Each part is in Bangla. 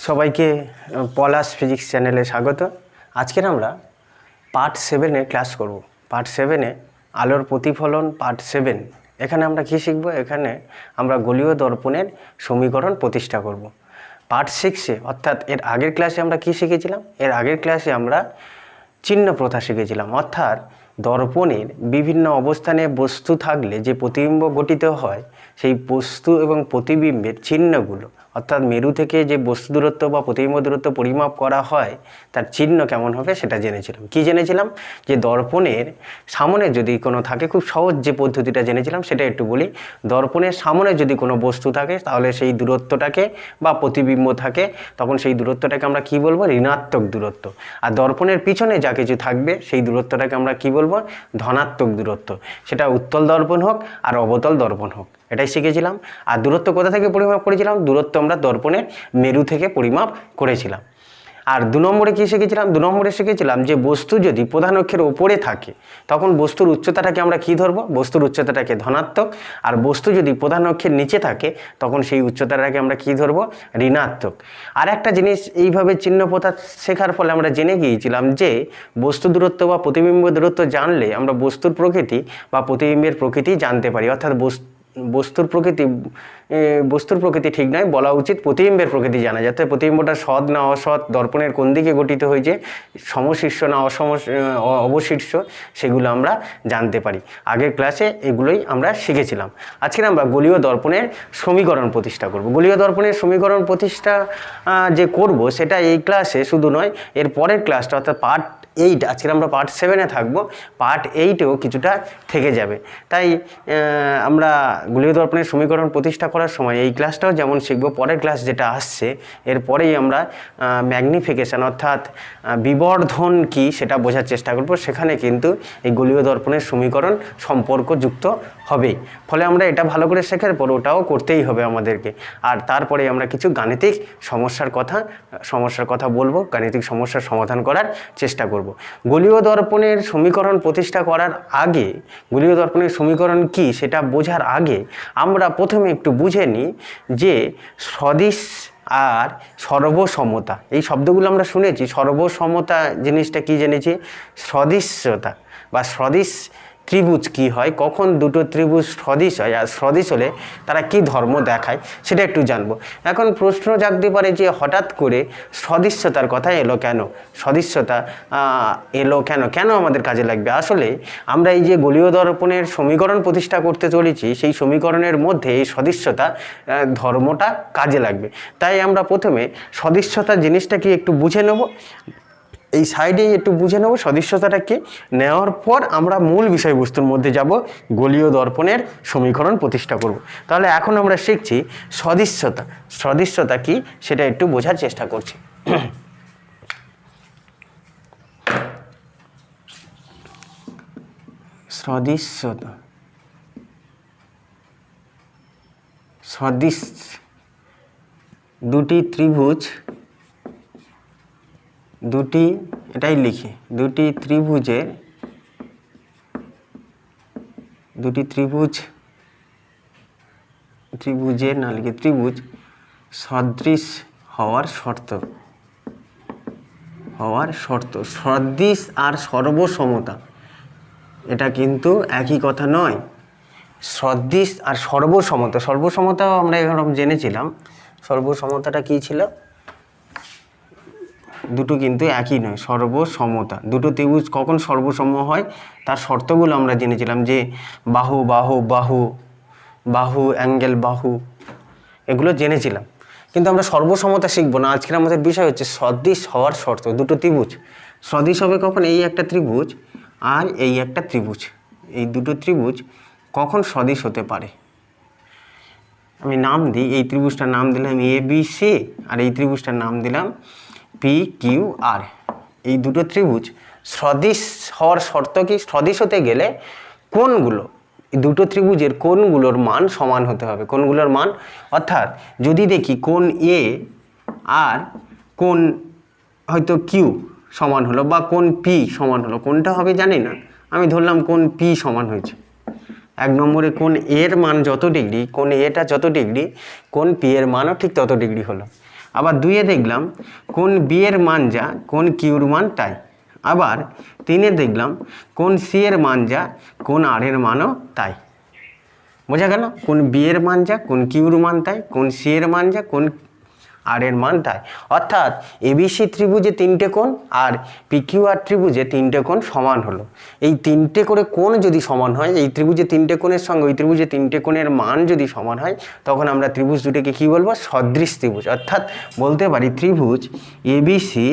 সবাইকে পলাশ ফিজিক্স চ্যানেলে স্বাগত। আজকের আমরা পার্ট 7 ক্লাস করব। পার্ট 7 আলোর প্রতিফলন পার্ট 7। এখানে আমরা কি শিখব? এখানে আমরা গোলীয় দর্পণের সমীকরণ প্রতিষ্ঠা করব। পার্ট 6 অর্থাৎ এর আগের ক্লাসে আমরা কি শিখেছিলাম? এর আগের ক্লাসে আমরা চিহ্ন প্রথা শিখেছিলাম, অর্থাৎ দর্পণের বিভিন্ন অবস্থানে বস্তু থাকলে যে প্রতিবিম্ব গঠিত হয় সেই বস্তু এবং প্রতিবিম্বের চিহ্নগুলো, অর্থাৎ মেরু থেকে যে বস্তু দূরত্ব বা প্রতিবিম্ব দূরত্ব পরিমাপ করা হয় তার চিহ্ন কেমন হবে সেটা জেনেছিলাম। কি জেনেছিলাম? যে দর্পণের সামনে যদি কোনো থাকে, খুব সহজ যে পদ্ধতিটা জেনেছিলাম সেটা একটু বলি। দর্পণের সামনে যদি কোনো বস্তু থাকে তাহলে সেই দূরত্বটাকে বা প্রতিবিম্ব থাকে, তখন সেই দূরত্বটাকে আমরা কি বলবো? ঋণাত্মক দূরত্ব। আর দর্পণের পিছনে যা কিছু থাকবে সেই দূরত্বটাকে আমরা কি বলবো? ধনাত্মক দূরত্ব। সেটা উত্তল দর্পণ হোক আর অবতল দর্পণ হোক, এটাই শিখেছিলাম। আর দূরত্ব কোথা থেকে পরিমাপ করেছিলাম? দূরত্ব আমরা দর্পণের মেরু থেকে পরিমাপ করেছিলাম। আর 2 নম্বরে কী শিখেছিলাম? 2 নম্বরে শিখেছিলাম যে বস্তু যদি প্রধান অক্ষের ওপরে থাকে তখন বস্তুর উচ্চতাটাকে আমরা কি ধরবো? বস্তুর উচ্চতাটাকে ধনাত্মক। আর বস্তু যদি প্রধান অক্ষের নিচে থাকে তখন সেই উচ্চতাটাকে আমরা কি ধরবো? ঋণাত্মক। আর একটা জিনিস এইভাবে চিহ্ন প্রথা শেখার ফলে আমরা জেনে গিয়েছিলাম যে বস্তু দূরত্ব বা প্রতিবিম্ব দূরত্ব জানলে আমরা বস্তুর প্রকৃতি বা প্রতিবিম্বের প্রকৃতি জানতে পারি। অর্থাৎ বস্তুর প্রকৃতি ঠিক নয়, বলা উচিত প্রতিবিম্বের প্রকৃতি জানা, যাতে প্রতিবিম্বটা সৎ না অসৎ, দর্পণের কোন দিকে গঠিত হয়েছে, সমশীর্ষ না অবশীর্ষ, সেগুলো আমরা জানতে পারি। আগের ক্লাসে এগুলোই আমরা শিখেছিলাম। আজকে আমরা গোলীয় দর্পণের সমীকরণ প্রতিষ্ঠা করব। গোলীয় দর্পণের সমীকরণ প্রতিষ্ঠা যে করব সেটা এই ক্লাসে শুধু নয়, এর পরের ক্লাসটা অর্থাৎ পার্ট 8, আজকে আমরা পার্ট 7 থাকবো, পার্ট 8-এও কিছুটা থেকে যাবে। তাই আমরা গোলীয় দর্পণের সমীকরণ প্রতিষ্ঠা করার সময় এই ক্লাসটাও যেমন শিখবো, পরের ক্লাস যেটা আসছে এরপরেই আমরা ম্যাগনিফিকেশান অর্থাৎ বিবর্ধন কি সেটা বোঝার চেষ্টা করব। সেখানে কিন্তু এই গোলীয় দর্পণের সমীকরণ সম্পর্ক যুক্ত হবেই। ফলে আমরা এটা ভালো করে শেখার পর ওটাও করতেই হবে আমাদেরকে। আর তারপরে আমরা কিছু গাণিতিক সমস্যার কথা বলবো, গাণিতিক সমস্যার সমাধান করার চেষ্টা করব। গোলীয় দর্পণের সমীকরণ প্রতিষ্ঠা করার আগে, গোলীয় দর্পণের সমীকরণ কি সেটা বোঝার আগে আমরা প্রথমে একটু বুঝে নিই যে সদিশ আর সর্বসমতা, এই শব্দগুলো আমরা শুনেছি। সর্বসমতা জিনিসটা কি জেনেছি? সদিশতা বা সদিশ ত্রিভুজ কি হয়, কখন দুটো ত্রিভুজ সদিশ হয়, আর সদিশ হলে তারা কি ধর্ম দেখায় সেটা একটু জানবো। এখন প্রশ্ন জাগতে পারে যে হঠাৎ করে সদিশ্যতার কথা এলো কেন? সদিশ্যতা এলো কেন আমাদের কাজে লাগবে? আসলে আমরা এই যে গোলীয় দর্পণের সমীকরণ প্রতিষ্ঠা করতে চলেছি, সেই সমীকরণের মধ্যে এই সদিশ্যতা ধর্মটা কাজে লাগবে। তাই আমরা প্রথমে সদিশ্যতা জিনিসটা কি একটু বুঝে নেব, এই সাইডেই একটু বুঝে নেব সদিশ্যতাটাকে। নেওয়ার পর আমরা মূল বিষয়বস্তুর মধ্যে যাব, গোলীয় দর্পণের সমীকরণ প্রতিষ্ঠা করব। তাহলে এখন আমরা শিখছি সদিশ্যতা কি সেটা একটু বোঝার চেষ্টা করছি। সদিশ্যতা, সদিশ দুটি ত্রিভুজ, এটাই লিখি, দুটি ত্রিভুজের না লিখে ত্রিভুজ সদৃশ হওয়ার শর্ত। সদৃশ আর সর্বসমতা এটা কিন্তু একই কথা নয়। সদৃশ আর সর্বসমতাও আমরা এরকম জেনেছিলাম। সর্বসমতাটা কি ছিল? দুটো কিন্তু একই নয়। সর্বসমতা, দুটো ত্রিভুজ কখন সর্বসম হয় তার শর্তগুলো আমরা জেনেছিলাম, যে বাহু অ্যাঙ্গেল বাহু, এগুলো জেনেছিলাম। কিন্তু আমরা সর্বসমতা শিখবো না। আজকের আমাদের বিষয় হচ্ছে সদৃশ হওয়ার শর্ত। দুটো ত্রিভুজ সদৃশ হবে কখন? এই একটা ত্রিভুজ আর এই একটা ত্রিভুজ, এই দুটো ত্রিভুজ কখন সদৃশ হতে পারে? আমি নাম দিই, এই ত্রিভুজটার নাম দিলাম ABC আর এই ত্রিভুজটার নাম দিলাম PQR। এই দুটো ত্রিভুজ সদৃশ হওয়ার শর্ত কি? সদৃশ হতে গেলে কোণগুলো, দুটো ত্রিভুজের কোণগুলোর মান সমান হতে হবে। কোণগুলোর মান অর্থাৎ যদি দেখি কোণ A আর কোণ হয়তো Q সমান হলো বা কোণ P সমান হলো, কোনটা হবে জানি না, আমি ধরলাম কোণ P সমান হয়েছে। 1 নম্বরে কোণ এর মান যত ডিগ্রি, কোণ এটা যত ডিগ্রি, কোণ P এর মানও ঠিক তত ডিগ্রি হলো। আবার 2-এ দেখলাম কোন বি এর মান যা কোন কিউর মান তাই। আবার 3-এ দেখলাম কোন সি এর মান যা কোন আর এর মানও তাই। বোঝা গেল? কোন বি এর মান যা কোন কিউর মান তাই, কোন সি এর মান যা কোন আর এর মান তাই। অর্থাৎ এবিসি ত্রিভুজে 3টে কোণ আর পিকিউআর ত্রিভুজে 3টে কোণ সমান হলো। এই 3টে করে কোণ যদি সমান হয়, এই ত্রিভুজে 3টে কোণের সঙ্গে ওই ত্রিভুজে 3টে কোণের মান যদি সমান হয়, তখন আমরা ত্রিভুজ দুটিকে কী বলবো? সদৃশ ত্রিভুজ। অর্থাৎ বলতে পারি ত্রিভুজ এবিসি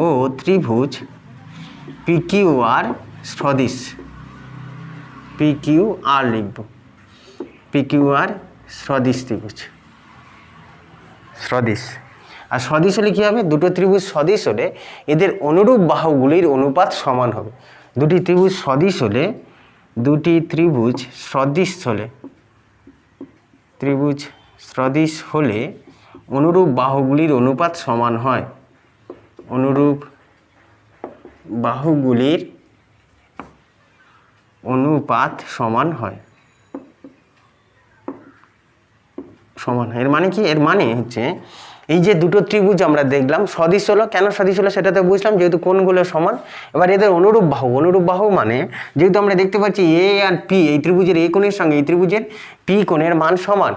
ও ত্রিভুজ পিকিউআর সদৃশ। পিকিউআর লিখব, পিকিউআর সদৃশ ত্রিভুজ, সদৃশ। আর সদৃশ হলে কী হবে? দুটো ত্রিভুজ সদৃশ হলে এদের অনুরূপ বাহুগুলির অনুপাত সমান হবে। দুটি ত্রিভুজ সদৃশ হলে, দুটি ত্রিভুজ সদৃশ হলে, ত্রিভুজ সদৃশ হলে অনুরূপ বাহুগুলির অনুপাত সমান হয়। অনুরূপ বাহুগুলির অনুপাত সমান হয়, সমান হয়। এর মানে কি? এর মানে হচ্ছে এই যে দুটো ত্রিভুজ আমরা দেখলাম সদৃশ হলো, কেন সদৃশ হলো সেটা তো বুঝলাম, যেহেতু কোণগুলো সমান। এবার এদের অনুরূপ বাহু, অনুরূপ বাহু মানে যেহেতু আমরা দেখতে পাচ্ছি এ আর পি, এই ত্রিভুজের এ কোণের সঙ্গে এই ত্রিভুজের পি কোণের মান সমান,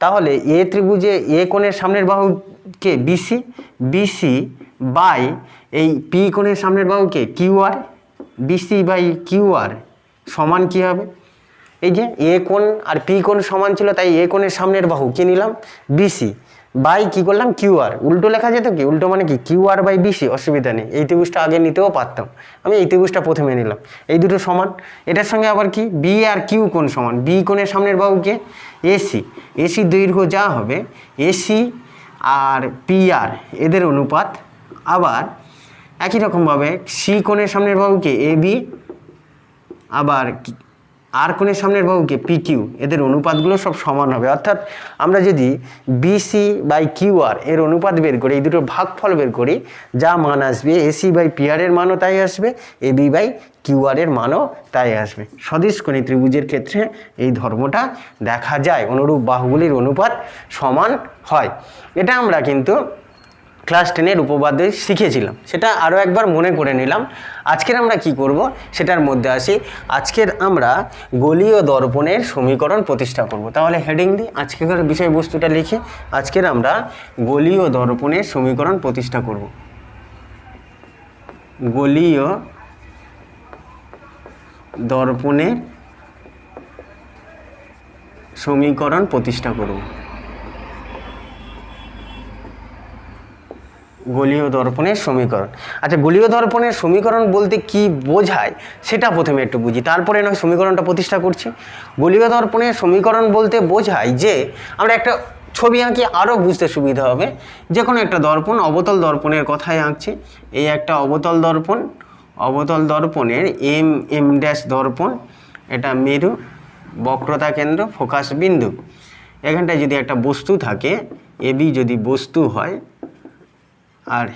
তাহলে এ ত্রিভুজে এ কোণের সামনের বাহুকে বিসি, বিসি বাই এই পি কোণের সামনের বাহুকে কিউআর, বিসি বাই কিউআর সমান কী হবে? এই যে এ কোণ আর পি কোণ সমান ছিল, তাই এ কোণের সামনের বাহু কি নিলাম? বিসি বাই কী করলাম? কিউআর। উল্টো লেখা যেত কি? উল্টো মানে কি? কিউআর বাই বিসি, অসুবিধা নেই। এই ত্রিভুজটা আগে নিতেও পারতাম, আমি এই ত্রিভুজটা প্রথমে নিলাম। এই দুটো সমান। এটার সঙ্গে আবার কি? বি আর কিউ কোণ সমান। বি কোণের সামনের বাহুকে এসি, এসির দৈর্ঘ্য যা হবে এসি আর পিআর এদের অনুপাত। আবার একই রকমভাবে সি কোণের সামনের বাহুকে এ বি, আবার আর কোণের সামনের বাহুকে পি কিউ, এদের অনুপাতগুলো সব সমান হবে। অর্থাৎ আমরা যদি বিসি বাই কিউআর এর অনুপাত বের করি, এই দুটো ভাগফল বের করি, যা মান আসবে এসি বাই পিআর এর মানও তাই আসবে, এ বি বাই কিউআর এর মানও তাই আসবে। সদৃশকোণী ত্রিভুজের ক্ষেত্রে এই ধর্মটা দেখা যায়, অনুরূপ বাহুগুলির অনুপাত সমান হয়। এটা আমরা কিন্তু ক্লাস 10-এর উপপাদ্য শিখেছিলাম, সেটা আরও একবার মনে করে নিলাম। আজকের আমরা কি করব সেটার মধ্যে আসি। আজকের আমরা গোলীয় দর্পণের সমীকরণ প্রতিষ্ঠা করব। তাহলে হেডিং দিই, আজকের বিষয়বস্তুটা লিখে আজকের আমরা গোলীয় দর্পণের সমীকরণ প্রতিষ্ঠা করব। গোলীয় দর্পণের সমীকরণ প্রতিষ্ঠা করব। গোলীয় দর্পণের সমীকরণ। আচ্ছা, গোলীয় দর্পণের সমীকরণ বলতে কি বোঝায় সেটা প্রথমে একটু বুঝি, তারপরে নয় সমীকরণটা প্রতিষ্ঠা করছি। গোলীয় দর্পণের সমীকরণ বলতে বোঝায় যে আমরা একটা ছবি আঁকি, আরও বুঝতে সুবিধা হবে। যে কোনো একটা দর্পণ, অবতল দর্পণের কথাই আঁকছি। এই একটা অবতল দর্পণ, অবতল দর্পণের এম ড্যাশ দর্পণ, এটা মেরু, বক্রতা কেন্দ্র, ফোকাস বিন্দু। এখানটায় যদি একটা বস্তু থাকে, এ বি যদি বস্তু হয়, আর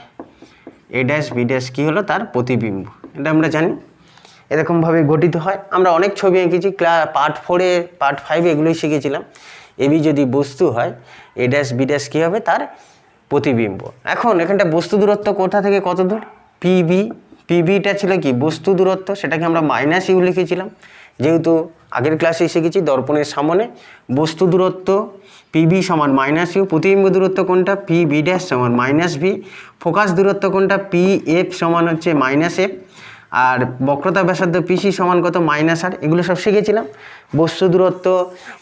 এ ড্যাশ বি ড্যাশ কী হলো? তার প্রতিবিম্ব। এটা আমরা জানি এরকমভাবে গঠিত হয়। আমরা অনেক ছবি এঁকেছি, পার্ট 4-এ পার্ট 5-এ এগুলোই শিখেছিলাম। এ বি যদি বস্তু হয়, এ ড্যাশ বি ড্যাশ কী হবে? তার প্রতিবিম্ব। এখন এখানটা বস্তু দূরত্ব কোথা থেকে কত দূর? পিবি। পিবিটা ছিল কি? বস্তু দূরত্ব, সেটাকে আমরা মাইনাস ইউ লিখেছিলাম, যেহেতু আগের ক্লাসে শিখেছি দর্পণের সামনে বস্তু দূরত্ব পিবি সমান মাইনাস ইউ, প্রতিবিম্ব দূরত্ব কোনটা? পি বি ড্যাশ সমান মাইনাস ভি, ফোকাস দূরত্ব কোনটা? পি এফ সমান হচ্ছে মাইনাস এফ, আর বক্রতা ব্যাসার্ধ পিসি সমান কত? মাইনাস আর। এগুলো সব শিখেছিলাম। বস্তু দূরত্ব,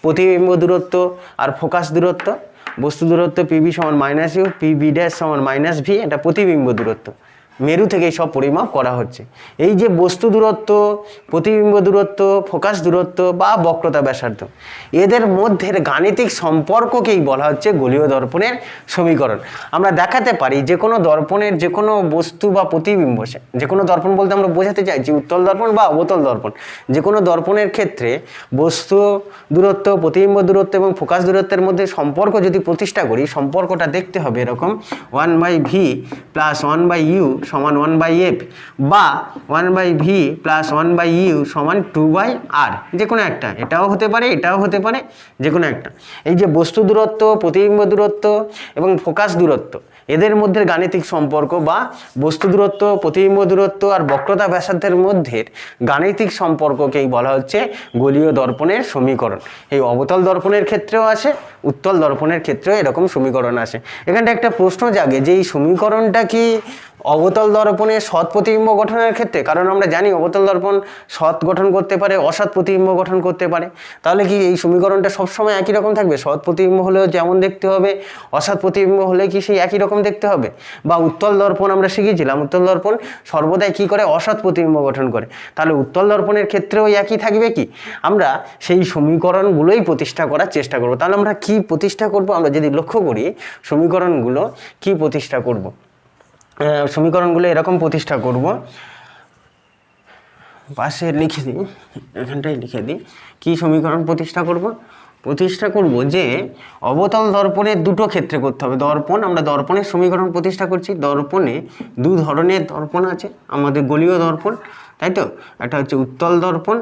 প্রতিবিম্ব দূরত্ব আর ফোকাস দূরত্ব। বস্তু দূরত্ব পিবি সমান minus U, P B dash সমান মাইনাস ভি, এটা প্রতিবিম্ব দূরত্ব। মেরু থেকে সব পরিমাপ করা হচ্ছে। এই যে বস্তু দূরত্ব, প্রতিবিম্ব দূরত্ব, ফোকাস দূরত্ব বা বক্রতা ব্যাসার্ধ, এদের মধ্যের গাণিতিক সম্পর্ককেই বলা হচ্ছে গোলীয় দর্পণের সমীকরণ। আমরা দেখাতে পারি যে কোনো দর্পণের যে কোনো বস্তু বা প্রতিবিম্ব, যে কোনো দর্পণ বলতে আমরা বোঝাতে চাইছি উত্তল দর্পণ বা অবতল দর্পণ, যে কোনো দর্পণের ক্ষেত্রে বস্তু দূরত্ব, প্রতিবিম্ব দূরত্ব এবং ফোকাস দূরত্বের মধ্যে সম্পর্ক যদি প্রতিষ্ঠা করি, সম্পর্কটা দেখতে হবে এরকম: 1/v + 1/u সমান 1/f বা 1/v প্লাস 1/u সমান 2/r, যে কোনো একটা, এটাও হতে পারে এটাও হতে পারে, যে কোনো একটা। এই যে বস্তু দূরত্ব, প্রতিবিম্ব দূরত্ব এবং ফোকাস দূরত্ব, এদের মধ্যে গাণিতিক সম্পর্ক বা বস্তু দূরত্ব, প্রতিবিম্ব দূরত্ব আর বক্রতা ব্যাসার্ধের মধ্যে গাণিতিক সম্পর্ককেই বলা হচ্ছে গোলীয় দর্পণের সমীকরণ। এই অবতল দর্পণের ক্ষেত্রেও আসে, উত্তল দর্পণের ক্ষেত্রেও এরকম সমীকরণ আসে। এখানটা একটা প্রশ্ন জাগে যে এই সমীকরণটা কি অবতল দর্পণে সৎ প্রতিবিম্ব গঠনের ক্ষেত্রে, কারণ আমরা জানি অবতল দর্পণ সৎ গঠন করতে পারে, অসৎ প্রতিবিম্ব গঠন করতে পারে, তাহলে কি এই সমীকরণটা সবসময় একই রকম থাকবে? সৎ প্রতিবিম্ব হলেও যেমন দেখতে হবে, অসৎ প্রতিবিম্ব হলে কি সেই একই রকম দেখতে হবে? বা উত্তল দর্পণ আমরা শিখেছিলাম, উত্তল দর্পণ সর্বদাই কী করে? অসৎ প্রতিবিম্ব গঠন করে, তাহলে উত্তল দর্পণের ক্ষেত্রেও একই থাকবে কি? আমরা সেই সমীকরণগুলোই প্রতিষ্ঠা করার চেষ্টা করব। তাহলে আমরা কি প্রতিষ্ঠা করব? আমরা যদি লক্ষ্য করি সমীকরণগুলো কি প্রতিষ্ঠা করব, সমীকরণগুলো এরকম প্রতিষ্ঠা করব, পাশে লিখে দিই, এখানটাই লিখে দিই, কি সমীকরণ প্রতিষ্ঠা করব? প্রতিষ্ঠা করব যে অবতল দর্পণের দুটো ক্ষেত্রে করতে হবে। দর্পণ, আমরা দর্পণের সমীকরণ প্রতিষ্ঠা করছি। দর্পণে দু ধরনের দর্পণ আছে আমাদের, গোলীয় দর্পণ, তাই তো? একটা হচ্ছে উত্তল দর্পণ,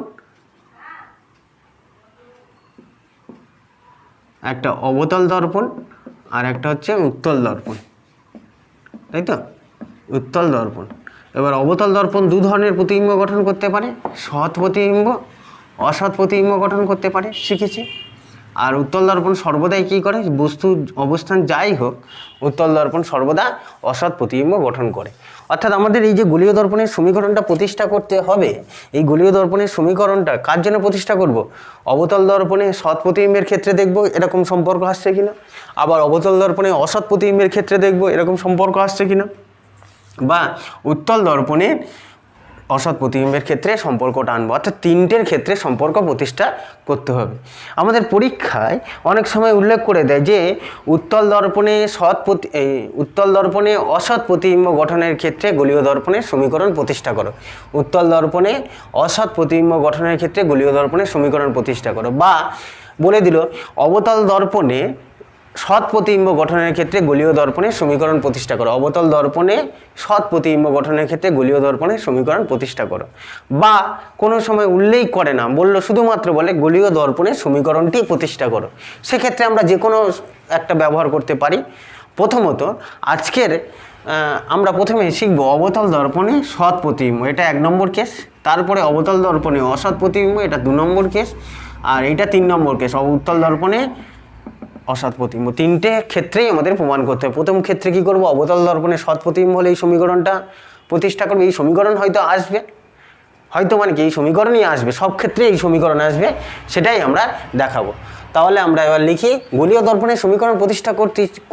একটা অবতল দর্পণ, আর একটা হচ্ছে উত্তল দর্পণ, তাই তো? উত্তল দর্পণ। এবার অবতল দর্পণ দু ধরনের প্রতিবিম্ব গঠন করতে পারে, সৎ প্রতিবিম্ব, অসৎ প্রতিবিম্ব গঠন করতে পারে, শিখেছি। আর উত্তল দর্পণ সর্বদাই কী করে? বস্তুর অবস্থান যাই হোক, উত্তল দর্পণ সর্বদা অসৎ প্রতিবিম্ব গঠন করে। অর্থাৎ আমাদের এই যে গোলীয় দর্পণের সমীকরণটা প্রতিষ্ঠা করতে হবে, এই গোলীয় দর্পণের সমীকরণটা কার জন্য প্রতিষ্ঠা করব? অবতল দর্পণে সৎ প্রতিবিম্বের ক্ষেত্রে দেখব এরকম সম্পর্ক আসছে কিনা, আবার অবতল দর্পণে অসৎ প্রতিবিম্বের ক্ষেত্রে দেখব এরকম সম্পর্ক আসছে কিনা, বা উত্তল দর্পণে অসৎ প্রতিবিম্বের ক্ষেত্রে সম্পর্কটা আনবো। অর্থাৎ তিনটের ক্ষেত্রে সম্পর্ক প্রতিষ্ঠা করতে হবে। আমাদের পরীক্ষায় অনেক সময় উল্লেখ করে দেয় যে উত্তল দর্পণে উত্তল দর্পণে অসৎ প্রতিবিম্ব গঠনের ক্ষেত্রে গোলীয় দর্পণের সমীকরণ প্রতিষ্ঠা করো। উত্তল দর্পণে অসৎ প্রতিবিম্ব গঠনের ক্ষেত্রে গোলীয় দর্পণের সমীকরণ প্রতিষ্ঠা করো, বা বলে দিল অবতল দর্পণে সৎ প্রতিবিম্ব গঠনের ক্ষেত্রে গোলীয় দর্পণের সমীকরণ প্রতিষ্ঠা করো। অবতল দর্পণে সৎ প্রতিবিম্ব গঠনের ক্ষেত্রে গোলীয় দর্পণের সমীকরণ প্রতিষ্ঠা করো, বা কোনো সময় উল্লেখ করে না, বললো শুধুমাত্র বলে গোলীয় দর্পণের সমীকরণটি প্রতিষ্ঠা করো, সেক্ষেত্রে আমরা যে কোনো একটা ব্যবহার করতে পারি। প্রথমত আজকের আমরা প্রথমে শিখব অবতল দর্পণে সৎ প্রতিবিম্ব, এটা 1 নম্বর কেস। তারপরে অবতল দর্পণে অসৎ প্রতিবিম্ব, এটা 2 নম্বর কেস। আর এইটা 3 নম্বর কেস, উত্তল দর্পণে অসৎ প্রতিবিম্ব। তিনটে ক্ষেত্রেই আমাদের প্রমাণ করতে হবে। প্রথম ক্ষেত্রে কি করব? অবতল দর্পণে সৎ প্রতিবিম্ব হলে এই সমীকরণটা প্রতিষ্ঠা করবে। এই সমীকরণ হয়তো আসবে, হয়তো মানে কি এই সমীকরণই আসবে, সব ক্ষেত্রে এই সমীকরণ আসবে, সেটাই আমরা দেখাবো। তাহলে আমরা এবার লিখি, গোলীয় দর্পণের সমীকরণ প্রতিষ্ঠা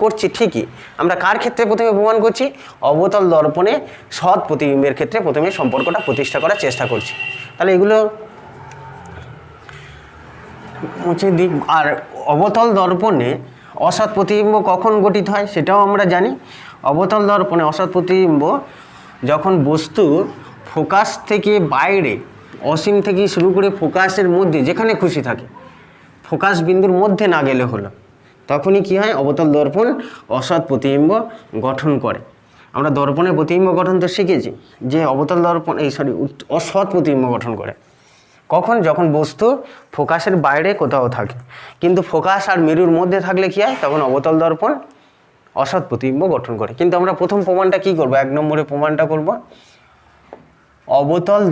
করছি ঠিকই, আমরা কার ক্ষেত্রে প্রথমে প্রমাণ করছি? অবতল দর্পণে সৎ প্রতিবিম্বের ক্ষেত্রে প্রথমে সম্পর্কটা প্রতিষ্ঠা করার চেষ্টা করছি। তাহলে এগুলো মুছে দিক। আর অবতল দর্পণে অসৎ প্রতিবিম্ব কখন গঠিত হয় সেটাও আমরা জানি। অবতল দর্পণে অসৎ প্রতিবিম্ব যখন বস্তু ফোকাস থেকে বাইরে, অসীম থেকে শুরু করে ফোকাসের মধ্যে যেখানে খুশি থাকে, ফোকাস বিন্দুর মধ্যে না গেলে হলো, তখনই কি হয়? অবতল দর্পণ অসৎ প্রতিবিম্ব গঠন করে। আমরা দর্পণের প্রতিবিম্ব গঠন তো শিখেছি যে অবতল দর্পণ অসৎ প্রতিবিম্ব গঠন করে কখন? যখন বস্তু ফোকাসের বাইরে কোথাও থাকে। কিন্তু ফোকাস আর মেরুর মধ্যে থাকলে কি হয়? তখন অবতল দর্পণ অসৎ প্রতিবিম্ব গঠন করে। কিন্তু আমরা প্রথম প্রমাণটা কি করব? 1 নম্বরে প্রমাণটা করব অবতল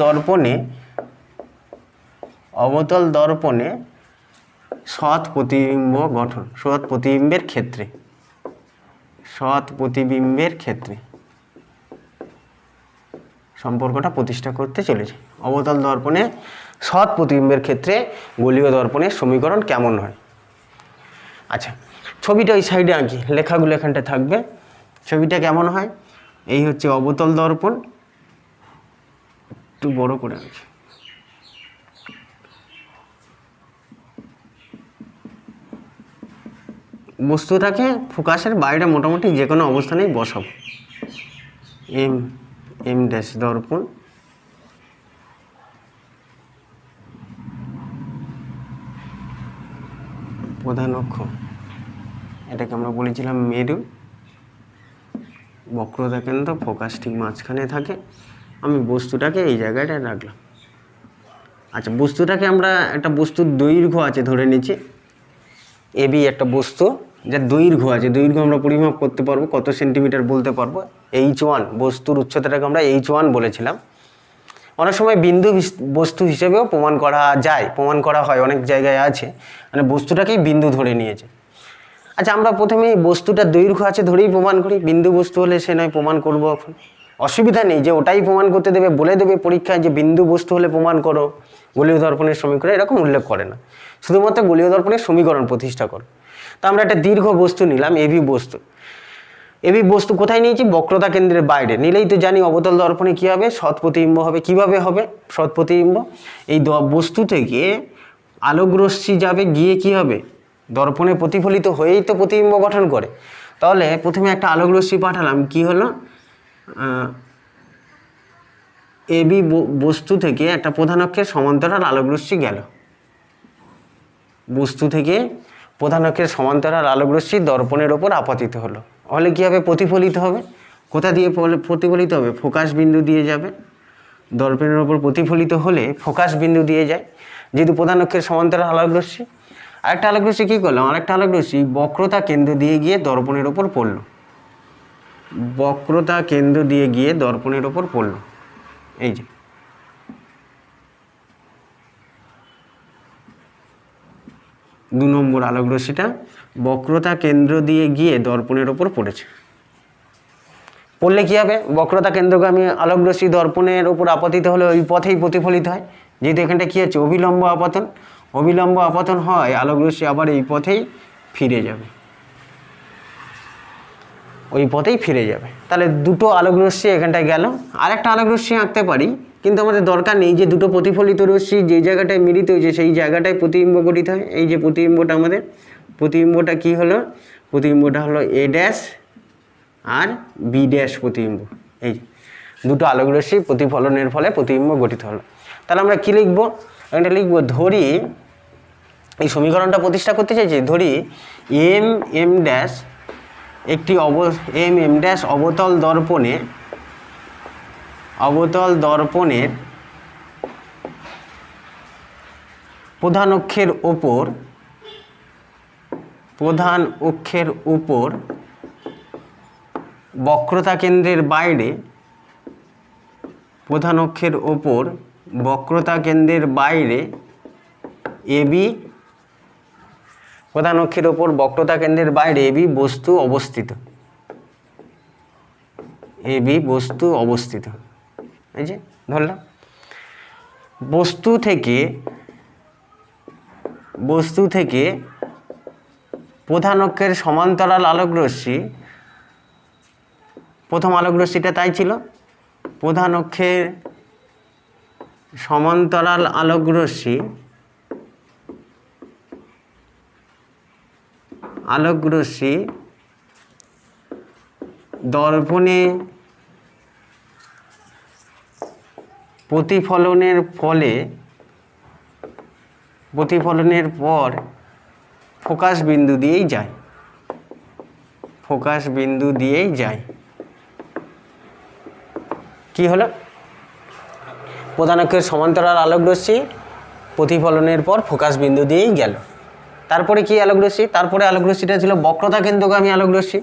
দর্পণে সৎ প্রতিবিম্ব গঠন, সৎ প্রতিবিম্বের ক্ষেত্রে সম্পর্কটা প্রতিষ্ঠা করতে চলেছে। অবতল দর্পণে সৎ প্রতিবিম্বের ক্ষেত্রে গোলীয় দর্পণের সমীকরণ কেমন হয়? আচ্ছা, ছবিটা ওই সাইডে আঁকি, লেখাগুলো এখানটা থাকবে। ছবিটা কেমন হয়? এই হচ্ছে অবতল দর্পণ, একটু বড় করে আঁকি। বস্তুটাকে ফোকাসের বাইরে মোটামুটি যে কোনো অবস্থানেই বসাবো। এম ড্যাশ দর্পণ, প্রধান অক্ষ, এটাকে আমরা বলেছিলাম মেরু, বক্রতা কেন্দ্র ফোকাস ঠিক মাঝখানে থাকে। আমি বস্তুটাকে এই জায়গাটায় রাখলাম। আচ্ছা, বস্তুটাকে আমরা একটা বস্তুর দৈর্ঘ্য আছে ধরে নিচ্ছি, এবি একটা বস্তু যার দৈর্ঘ্য আছে, দৈর্ঘ্য আমরা পরিমাপ করতে পারবো, কত সেন্টিমিটার বলতে পারবো। H1 বস্তুর উচ্চতাটাকে আমরা H1 বলেছিলাম। অনেক সময় বিন্দু বস্তু হিসেবেও প্রমাণ করা যায়, প্রমাণ করা হয়, অনেক জায়গায় আছে, মানে বস্তুটাকেই বিন্দু ধরে নিয়েছে। আচ্ছা, আমরা প্রথমেই বস্তুটার দৈর্ঘ্য আছে ধরেই প্রমাণ করি, বিন্দু বস্তু হলে সে নয় প্রমাণ করবো। এখন অসুবিধা নেই যে ওটাই প্রমাণ করতে দেবে, বলে দেবে পরীক্ষায় যে বিন্দু বস্তু হলে প্রমাণ করো, গোলীয় দর্পণের সমীকরণ এরকম উল্লেখ করে না, শুধুমাত্র গোলীয় দর্পণের সমীকরণ প্রতিষ্ঠা করো। তো আমরা একটা দীর্ঘ বস্তু নিলাম, এবি বস্তু। এবি বস্তু কোথায় নিয়েছি? বক্রতা কেন্দ্রের বাইরে। নিলেই তো জানি অবতল দর্পণে কী হবে, সৎ প্রতিবিম্ব হবে। কীভাবে হবে সৎ প্রতিবিম্ব? এই বস্তু থেকে আলোকরশ্মি যাবে, গিয়ে কি হবে, দর্পণে প্রতিফলিত হয়েই তো প্রতিবিম্ব গঠন করে। তাহলে প্রথমে একটা আলোকরশ্মি পাঠালাম, কি হলো, এবি বস্তু থেকে একটা প্রধান অক্ষের সমান্তরাল আলোকরশ্মি গেল, বস্তু থেকে প্রধান অক্ষের সমান্তরাল আলোকরশ্মি দর্পণের ওপর আপতিত হলো। হলে কী হবে, প্রতিফলিত হবে। কোথা দিয়ে প্রতিফলিত হবে? ফোকাস বিন্দু দিয়ে যাবে। দর্পণের ওপর প্রতিফলিত হলে ফোকাস বিন্দু দিয়ে যায়, যেহেতু প্রধান অক্ষের সমান্তরাল আলোকরশ্মি। আরেকটা আলোকরশ্মি কী করলাম, আরেকটা আলোকরশ্মি বক্রতা কেন্দ্র দিয়ে গিয়ে দর্পণের ওপর পড়লো, বক্রতা কেন্দ্র দিয়ে গিয়ে দর্পণের ওপর পড়লো। এই যে দু নম্বর আলোকরশ্মিটা বক্রতা কেন্দ্র দিয়ে গিয়ে দর্পণের ওপর পড়েছে। পড়লে কী হবে, বক্রতা কেন্দ্রগামী আলোকরশ্মি দর্পণের ওপর আপতিত হলে ওই পথেই প্রতিফলিত হয়, যেহেতু এখানটা কী হচ্ছে, অবিলম্ব আপতন। অবিলম্ব আপতন হয়, আলোকরশ্মি আবার এই পথেই ফিরে যাবে, ওই পথেই ফিরে যাবে। তাহলে দুটো আলোকরশ্মি এখানটায় গেল। আরেকটা আলোকরশ্মি আঁকতে পারি, কিন্তু আমাদের দরকার নেই, যে দুটো প্রতিফলিত রশ্মি যে জায়গাটায় মিলিত হয়েছে সেই জায়গাটায় প্রতিবিম্ব গঠিত হয়। এই যে প্রতিবিম্বটা, আমাদের প্রতিবিম্বটা কি হলো, প্রতিবিম্বটা হলো a dash R B dash প্রতিবিম্ব। এই দুটো আলোকরশ্মি প্রতিফলনের ফলে প্রতিবিম্ব গঠিত হলো। তাহলে আমরা কি লিখবো, এটা লিখবো, ধরি এই সমীকরণটা প্রতিষ্ঠা করতে চাইছি, ধরি এম ড্যাশ একটি এম ড্যাশ অবতল দর্পণের প্রধান অক্ষের উপর বক্রতা কেন্দ্রের বাইরে, প্রধান অক্ষের ওপর বক্রতা কেন্দ্রের বাইরে এবি, প্রধান অক্ষের ওপর বক্রতা কেন্দ্রের বাইরে এবি বস্তু অবস্থিত, এবি বস্তু অবস্থিত। এই যে ধরলাম, বস্তু থেকে প্রধান অক্ষের সমান্তরাল আলোকরশ্মি, প্রথম আলোকরশ্মিটা তাই ছিল, প্রধান অক্ষের সমান্তরাল আলোকরশ্মি দর্পণে প্রতিফলনের পর ফোকাস বিন্দু দিয়েই যায়, কি হলো, প্রধান অক্ষের সমান্তরাল আলোকরশ্মি প্রতিফলনের পর ফোকাস বিন্দু দিয়েই গেল। তারপরে কি আলোকরশ্মি, তারপরে আলোকরশ্মিটা ছিল বক্রতা কেন্দ্রগামী আলোকরশ্মি।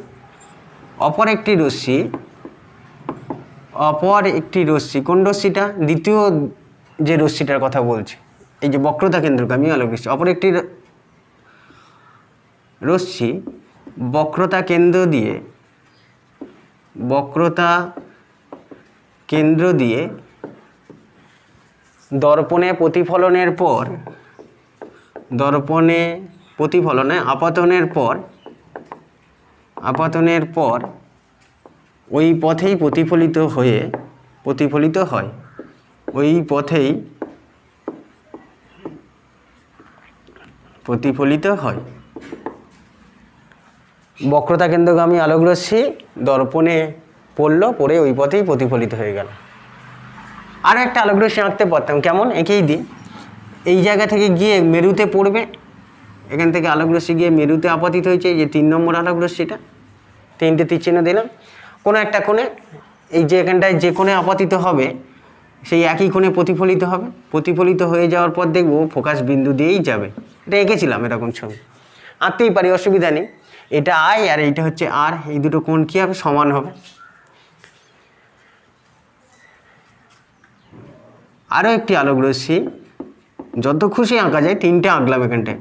অপর একটি রশ্মি, কোন রশ্মিটা, দ্বিতীয় যে রশ্মিটার কথা বলছি, এই যে বক্রতা কেন্দ্রগামী আলোকরশ্মি, অপর একটি রশ্মি বক্রতা কেন্দ্র দিয়ে দর্পণে আপতনের পর ওই পথেই প্রতিফলিত হয়, ওই পথেই প্রতিফলিত হয়। বক্রতা কেন্দ্রগামী আলোকরশ্মি দর্পণে পড়ে ওই পথেই প্রতিফলিত হয়ে গেল। আর একটা আলোকরশ্মি আঁকতে পারতাম, কেমন, এঁকেই দিই। এই জায়গা থেকে গিয়ে মেরুতে পড়বে, এখান থেকে আলোকরশ্মি গিয়ে মেরুতে আপতিত হয়েছে, এই যে 3 নম্বর আলোকরশ্মিটা, 3টে তীরচিহ্ন দিলাম, কোনো একটা কোণে, এই যে এখানটায় যে কোণে আপাতিত হবে সেই একই কোণে প্রতিফলিত হবে, প্রতিফলিত হয়ে যাওয়ার পর দেখবো ফোকাস বিন্দু দিয়েই যাবে। এটা এঁকেছিলাম এরকম ছবি, আঁকতেই পারি, অসুবিধা নেই। এটা আই আর এইটা হচ্ছে আর, এই দুটো কোণ কী হবে, সমান হবে। আরও একটি আলোক রশ্মি, যত খুশি আঁকা যায়, তিনটে আঁকলাম এখানটায়।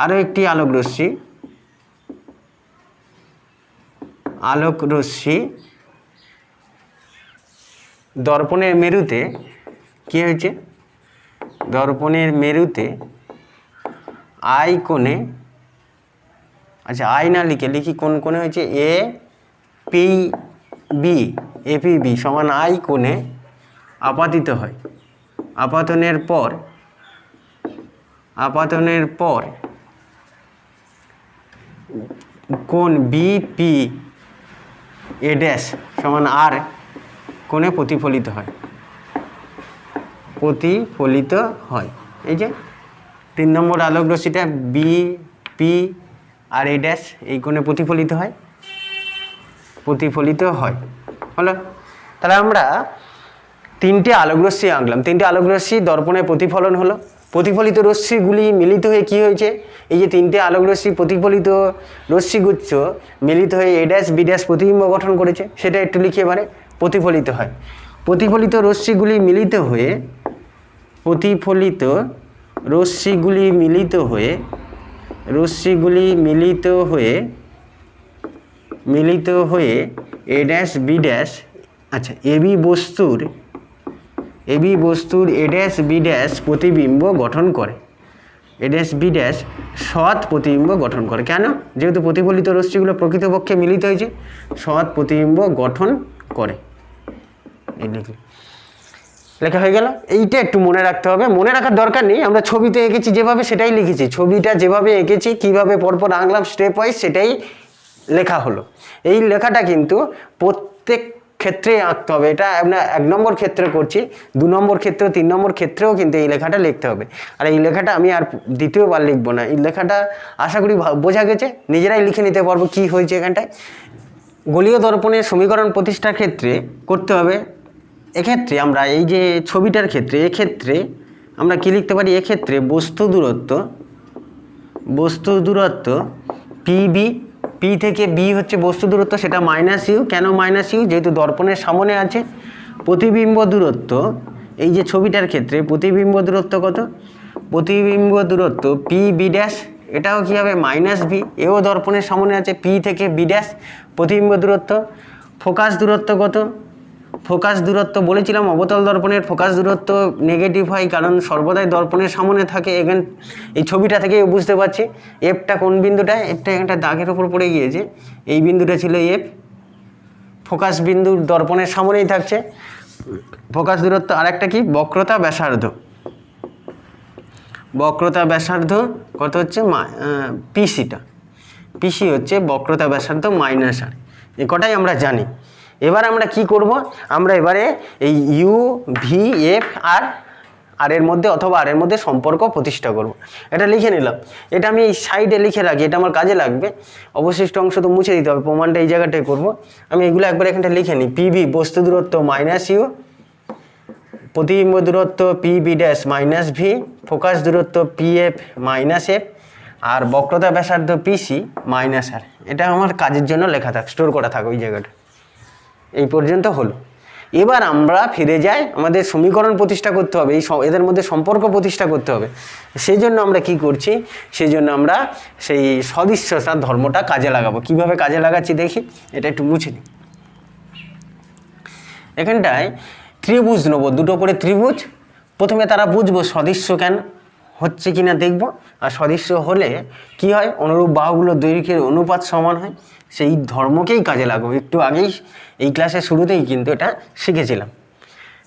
আরও একটি আলোক রশ্মি দর্পণের মেরুতে কি হয়েছে, দর্পণের মেরুতে আই কোণে, আচ্ছা আই না লিখি কোন কোণে হয়েছে, এপিবি সমান আই কোণে আপাতিত হয়। আপাতনের পর কোণ বিপি এ ড্যাশ সমান আর কোণে প্রতিফলিত হয়। এই যে 3 নম্বর আলোক রশ্মিটা বিপি আর এ ড্যাশ এই কোণে প্রতিফলিত হয় হলো। তাহলে আমরা 3টে আলোক রশ্মি আঁকলাম, 3টে আলোক রশ্মি দর্পণে প্রতিফলন হলো। প্রতিফলিত রশ্মিগুলি মিলিত হয়ে কি হয়েছে, এই যে 3টে আলোক রশ্মি প্রতিফলিত রশ্মিগুচ্ছ মিলিত হয়ে এ ড্যাশ বি ড্যাশ প্রতিবিম্ব গঠন করেছে, সেটা একটু লিখে এবারে প্রতিফলিত হয়। প্রতিফলিত রশ্মিগুলি মিলিত হয়ে এ ড্যাশ বি ড্যাশ, আচ্ছা এবি বস্তুর এ ড্যাশ বি ড্যাশ প্রতিবিম্ব গঠন করে, এ ড্যাশ বি ড্যাশ সৎ প্রতিবিম্ব গঠন করে। কেন? যেহেতু প্রতিফলিত রশ্মিগুলো প্রকৃতপক্ষে মিলিত হয়েছে, সৎ প্রতিবিম্ব গঠন করে। এই লেখা হয়ে গেল। এইটা একটু মনে রাখতে হবে, মনে রাখার দরকার নেই, আমরা ছবিতে এঁকেছি যেভাবে সেটাই লিখেছি, ছবিটা যেভাবে এঁকেছি কীভাবে পরপর আঁকলাম স্টেপ ওয়াইজ সেটাই লেখা হলো। এই লেখাটা কিন্তু প্রত্যেক ক্ষেত্রে আঁকতে হবে, এটা আমরা 1 নম্বর ক্ষেত্রে করছি, 2 নম্বর ক্ষেত্রে, 3 নম্বর ক্ষেত্রেও কিন্তু এই লেখাটা লিখতে হবে। আর এই লেখাটা আমি আর দ্বিতীয়বার লিখবো না, এই লেখাটা আশা করি বোঝা গেছে, নিজেরাই লিখে নিতে পারবো কি হয়েছে এখানটায়। গোলীয় দর্পণের সমীকরণ প্রতিষ্ঠার ক্ষেত্রে করতে হবে, এক্ষেত্রে আমরা এই যে ছবিটার ক্ষেত্রে, এক্ষেত্রে আমরা কি লিখতে পারি, এক্ষেত্রে বস্তু দূরত্ব পিবি, পি থেকে বি হচ্ছে বস্তু দূরত্ব, সেটা -u। কেন -u? যেহেতু দর্পণের সামনে আছে। প্রতিবিম্ব দূরত্ব, এই যে ছবিটার ক্ষেত্রে প্রতিবিম্ব দূরত্ব কত, প্রতিবিম্ব দূরত্ব পি বি ড্যাশ, এটাও কী হবে -v, এও দর্পণের সামনে আছে, পি থেকে বি ড্যাশ প্রতিবিম্ব দূরত্ব। ফোকাস দূরত্ব কত, ফোকাস দূরত্ব বলেছিলাম অবতল দর্পণের ফোকাস দূরত্ব নেগেটিভ হয়, কারণ সর্বদাই দর্পণের সামনে থাকে। এখানে এই ছবিটা থেকেই বুঝতে পারছি এফটা কোন বিন্দুটা, এফটা একটা দাগের ওপর পড়ে গিয়েছে, এই বিন্দুটা ছিল এফ, ফোকাস বিন্দু দর্পণের সামনেই থাকছে। ফোকাস দূরত্ব আরেকটা কি, বক্রতা ব্যাসার্ধ কত হচ্ছে, পিসি হচ্ছে বক্রতা ব্যাসার্ধ -r, এ কটাই আমরা জানি। এবার আমরা কি করব, আমরা এবারে এই ইউ ভি এফ আর এর মধ্যে অথবা আর এর মধ্যে সম্পর্ক প্রতিষ্ঠা করব। এটা লিখে নিলাম, এটা আমি এই সাইডে লিখে রাখি, এটা আমার কাজে লাগবে। অবশিষ্ট অংশ তো মুছে দিতে হবে, প্রমাণটা এই জায়গাটায় করব। আমি এগুলো একবার এখানটা লিখে নিই, পিভি বস্তু দূরত্ব -u, প্রতিবিম্ব দূরত্ব P B dash -v, focus দূরত্ব pf -f, আর বক্রতা ব্যাসার্ধ পিসি -r। এটা আমার কাজের জন্য লেখা থাক, স্টোর করা থাক ওই জায়গাটা। এই পর্যন্ত হলো। এবার আমরা ফিরে যাই, আমাদের সমীকরণ প্রতিষ্ঠা করতে হবে, এদের মধ্যে সম্পর্ক প্রতিষ্ঠা করতে হবে। সেই জন্য আমরা কি করছি, সেই জন্য আমরা সেই সদৃশ্যতার ধর্মটা কাজে লাগাবো। কিভাবে কাজে লাগাচ্ছি দেখি, এটা একটু মুছে নিই। এখানটায় ত্রিভুজ নেবো, দুটো করে ত্রিভুজ। প্রথমে তারা বুঝবো সদৃশ্য কেন হচ্ছে কিনা দেখব, আর সদৃশ্য হলে কি হয়, অনুরূপ বাহুগুলোর দৈর্ঘ্যের অনুপাত সমান হয়, সেই ধর্মকেই কাজে লাগাবো। একটু আগেই এই ক্লাসের শুরুতেই কিন্তু এটা শিখেছিলাম।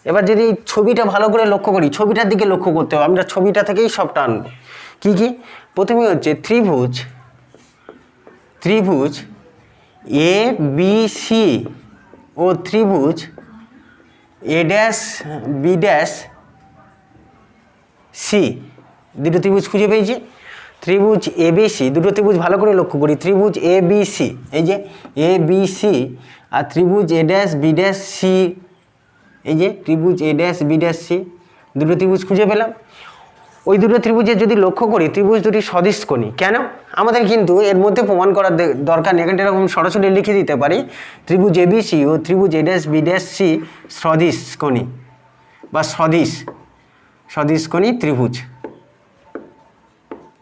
এবার যদি ছবিটা ভালো করে লক্ষ্য করি, ছবিটার দিকে লক্ষ্য করতে হবে, আমরা ছবিটা থেকেই সবটা আনবো। কী কী, প্রথমে হচ্ছে ত্রিভুজ এ বি সি ও ত্রিভুজ A dash B dash C, দুটো ত্রিভুজ খুঁজে পেয়েছি। ত্রিভুজ এবিসি, দুটো ত্রিভুজ ভালো করে লক্ষ্য করি, ত্রিভুজ এবিসি, এই যে এবিসি আর ত্রিভুজ A dash B dash C, এই যে ত্রিভুজ A dash B dash C, দুটো ত্রিভুজ খুঁজে পেলাম। ওই দুটো ত্রিভুজের যদি লক্ষ্য করি ত্রিভুজ দুটি সদিশকোণী। কেন? আমাদের কিন্তু এর মধ্যে প্রমাণ করার দরকার নেই, এখানটা এরকম সরাসরি লিখে দিতে পারি ত্রিভুজ এবিসি ও ত্রিভুজ A dash B dash C সদিশকোণী বা সদিশকোণী ত্রিভুজ।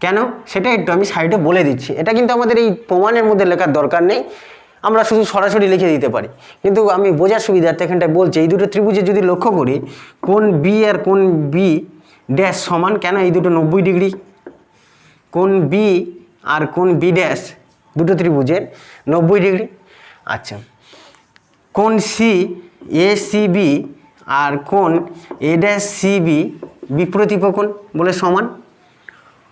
কেন সেটা একটু আমি সাইডে বলে দিচ্ছি, এটা কিন্তু আমাদের এই প্রমাণের মধ্যে লেখার দরকার নেই, আমরা শুধু সরাসরি লিখে দিতে পারি, কিন্তু আমি বোঝার সুবিধার্থে এখানটায় বলছি এই দুটো ত্রিভুজে যদি লক্ষ্য করি কোণ বি আর কোণ বি ড্যাশ সমান। কেন? এই দুটো 90 ডিগ্রি, কোণ বি আর কোণ বি ড্যাশ দুটো ত্রিভুজের 90 ডিগ্রি। আচ্ছা, কোণ সি এ সি বি আর কোণ এ ড্যাশ সি বি বিপ্রতীপ কোণ বলে সমান।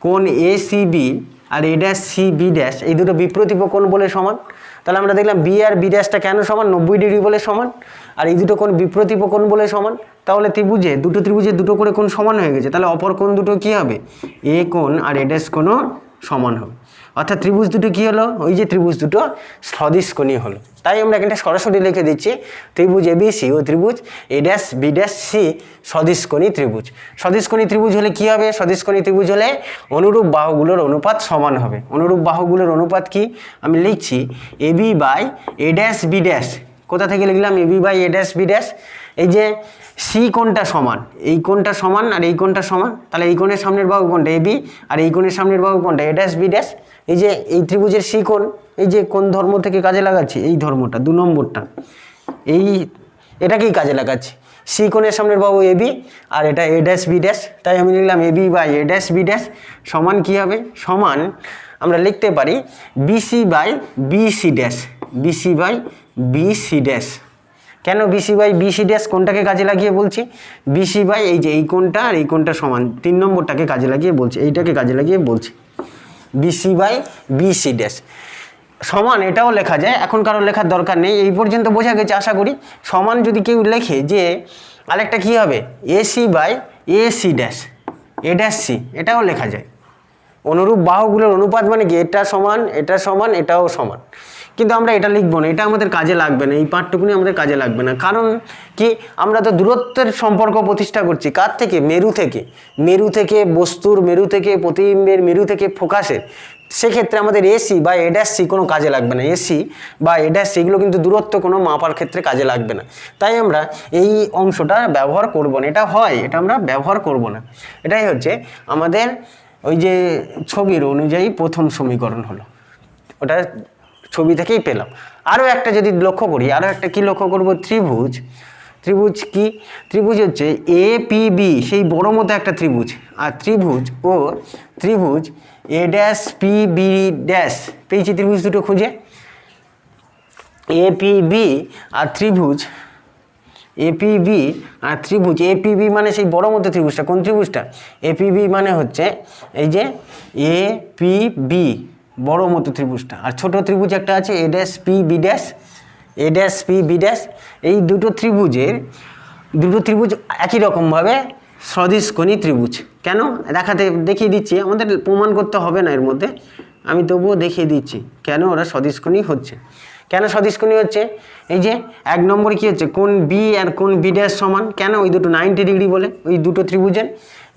কোণ এ সি বি আর A dash C B dash এই দুটো বিপ্রতীপ কোণ বলে সমান। তাহলে আমরা দেখলাম বি আর বি ড্যাশটা কেন সমান? 90 ডিগ্রি বলে সমান, আর এই দুটো কোণ বিপ্রতীপ কোণ বলে সমান। তাহলে দুটো ত্রিভুজে দুটো করে কোণ সমান হয়ে গেছে, তাহলে অপর কোণ দুটো কী হবে? এ কোণ আর এ ড্যাশ কোণও সমান হবে, অর্থাৎ ত্রিভুজ দুটো কী হলো? ওই যে ত্রিভুজ দুটো সদিশকোণী হলো। তাই আমরা এখানটা সরাসরি লিখে দিচ্ছি ত্রিভুজ এবিসি ও ত্রিভুজ A dash B dash C সদিশকোণী ত্রিভুজ। সদিশকোণী ত্রিভুজ হলে কী হবে? সদিশকোণী ত্রিভুজ হলে অনুরূপ বাহুগুলোর অনুপাত সমান হবে। অনুরূপ বাহুগুলোর অনুপাত কি? আমি লিখছি AB by A dash B dash. কোথা থেকে লিখলাম? AB by A dash B dash. এই যে সি কোণটা সমান, এই কোণটা সমান আর এই কোণটা সমান, তাহলে এই কোণের সামনের বাহু কোণটা এবি আর এই কোণের সামনের বাহু কোণটা এ ড্যাশ বি ড্যাশ। এই যে এই ত্রিভুজের সি কোণ, এই যে কোন ধর্ম থেকে কাজে লাগাচ্ছি? এই ধর্মটা, 2 নম্বরটা, এটাকেই কাজে লাগাচ্ছি। সি কোণের সামনের বাহু এবি আর এটা এ ড্যাশ বি ড্যাশ, তাই আমি লিখলাম AB by A dash B dash সমান কী হবে? সমান আমরা লিখতে পারি BC by BC dash, BC by BC dash. কেন বিসি বাই বিসি ড্যাশ? কোনটাকে কাজে লাগিয়ে বলছি? বিসি বাই এই যে এই কোণটা আর এই কোণটা সমান, 3 নম্বরটাকে কাজে লাগিয়ে বলছি, এইটাকে কাজে লাগিয়ে বলছি বিসি বাই বিসি ড্যাশ সমান। এটাও লেখা যায়, এখন কারো লেখার দরকার নেই, এই পর্যন্ত বোঝা গেছে আশা করি। সমান যদি কেউ লেখে যে আরেকটা কী হবে? AC by AC dash, A dash C, এটাও লেখা যায়। অনুরূপ বাহুগুলোর অনুপাত মানে কি? এটা সমান, এটা সমান, এটাও সমান। কিন্তু আমরা এটা লিখবো না, এটা আমাদের কাজে লাগবে না, এই পাঠটুকুনি আমাদের কাজে লাগবে না। কারণ কি? আমরা তো দূরত্বের সম্পর্ক প্রতিষ্ঠা করছি। কার থেকে? মেরু থেকে। মেরু থেকে বস্তুর, মেরু থেকে প্রতিবিম্বের, মেরু থেকে ফোকাসের। সেক্ষেত্রে আমাদের এসি বা এ ড্যাশ সি কোনো কাজে লাগবে না। এসি বা এ ড্যাশ সি এগুলো কিন্তু দূরত্ব কোনো মাপার ক্ষেত্রে কাজে লাগবে না, তাই আমরা এই অংশটা ব্যবহার করব না। এটা হয়, এটা আমরা ব্যবহার করব না। এটাই হচ্ছে আমাদের ওই যে ছবির অনুযায়ী প্রথম সমীকরণ হলো, ওটা ছবি থেকেই পেলাম। আরও একটা যদি লক্ষ্য করি, আরও একটা কি লক্ষ্য করব? ত্রিভুজ। ত্রিভুজ কি? ত্রিভুজ হচ্ছে এ পি বি, সেই বড় মতো একটা ত্রিভুজ। আর ত্রিভুজ A dash P B dash, পেয়েছি ত্রিভুজ দুটো খুঁজে, এ পি বি আর ত্রিভুজ এপিবি আর ত্রিভুজ এপিবি মানে সেই বড় মতো ত্রিভুজটা। কোন ত্রিভুজটা? এপিবি মানে হচ্ছে এই যে এপিবি বড় মতো ত্রিভুজটা। আর ছোট ত্রিভুজ একটা আছে এ dash P B dash, A dash P B dash. এই দুটো ত্রিভুজ একই রকমভাবে সদিশকোণী ত্রিভুজ। কেন? দেখিয়ে দিচ্ছি, আমাদের প্রমাণ করতে হবে না এর মধ্যে, আমি তবুও দেখিয়ে দিচ্ছি কেন ওরা সদিশকোণী হচ্ছে। কেন সদিশকোণী হচ্ছে? এই যে 1 নম্বরে কী হচ্ছে? কোণ বি আর কোণ বি ড্যাশ সমান। কেন? ওই দুটো 90 ডিগ্রি বলে, ওই দুটো ত্রিভুজের,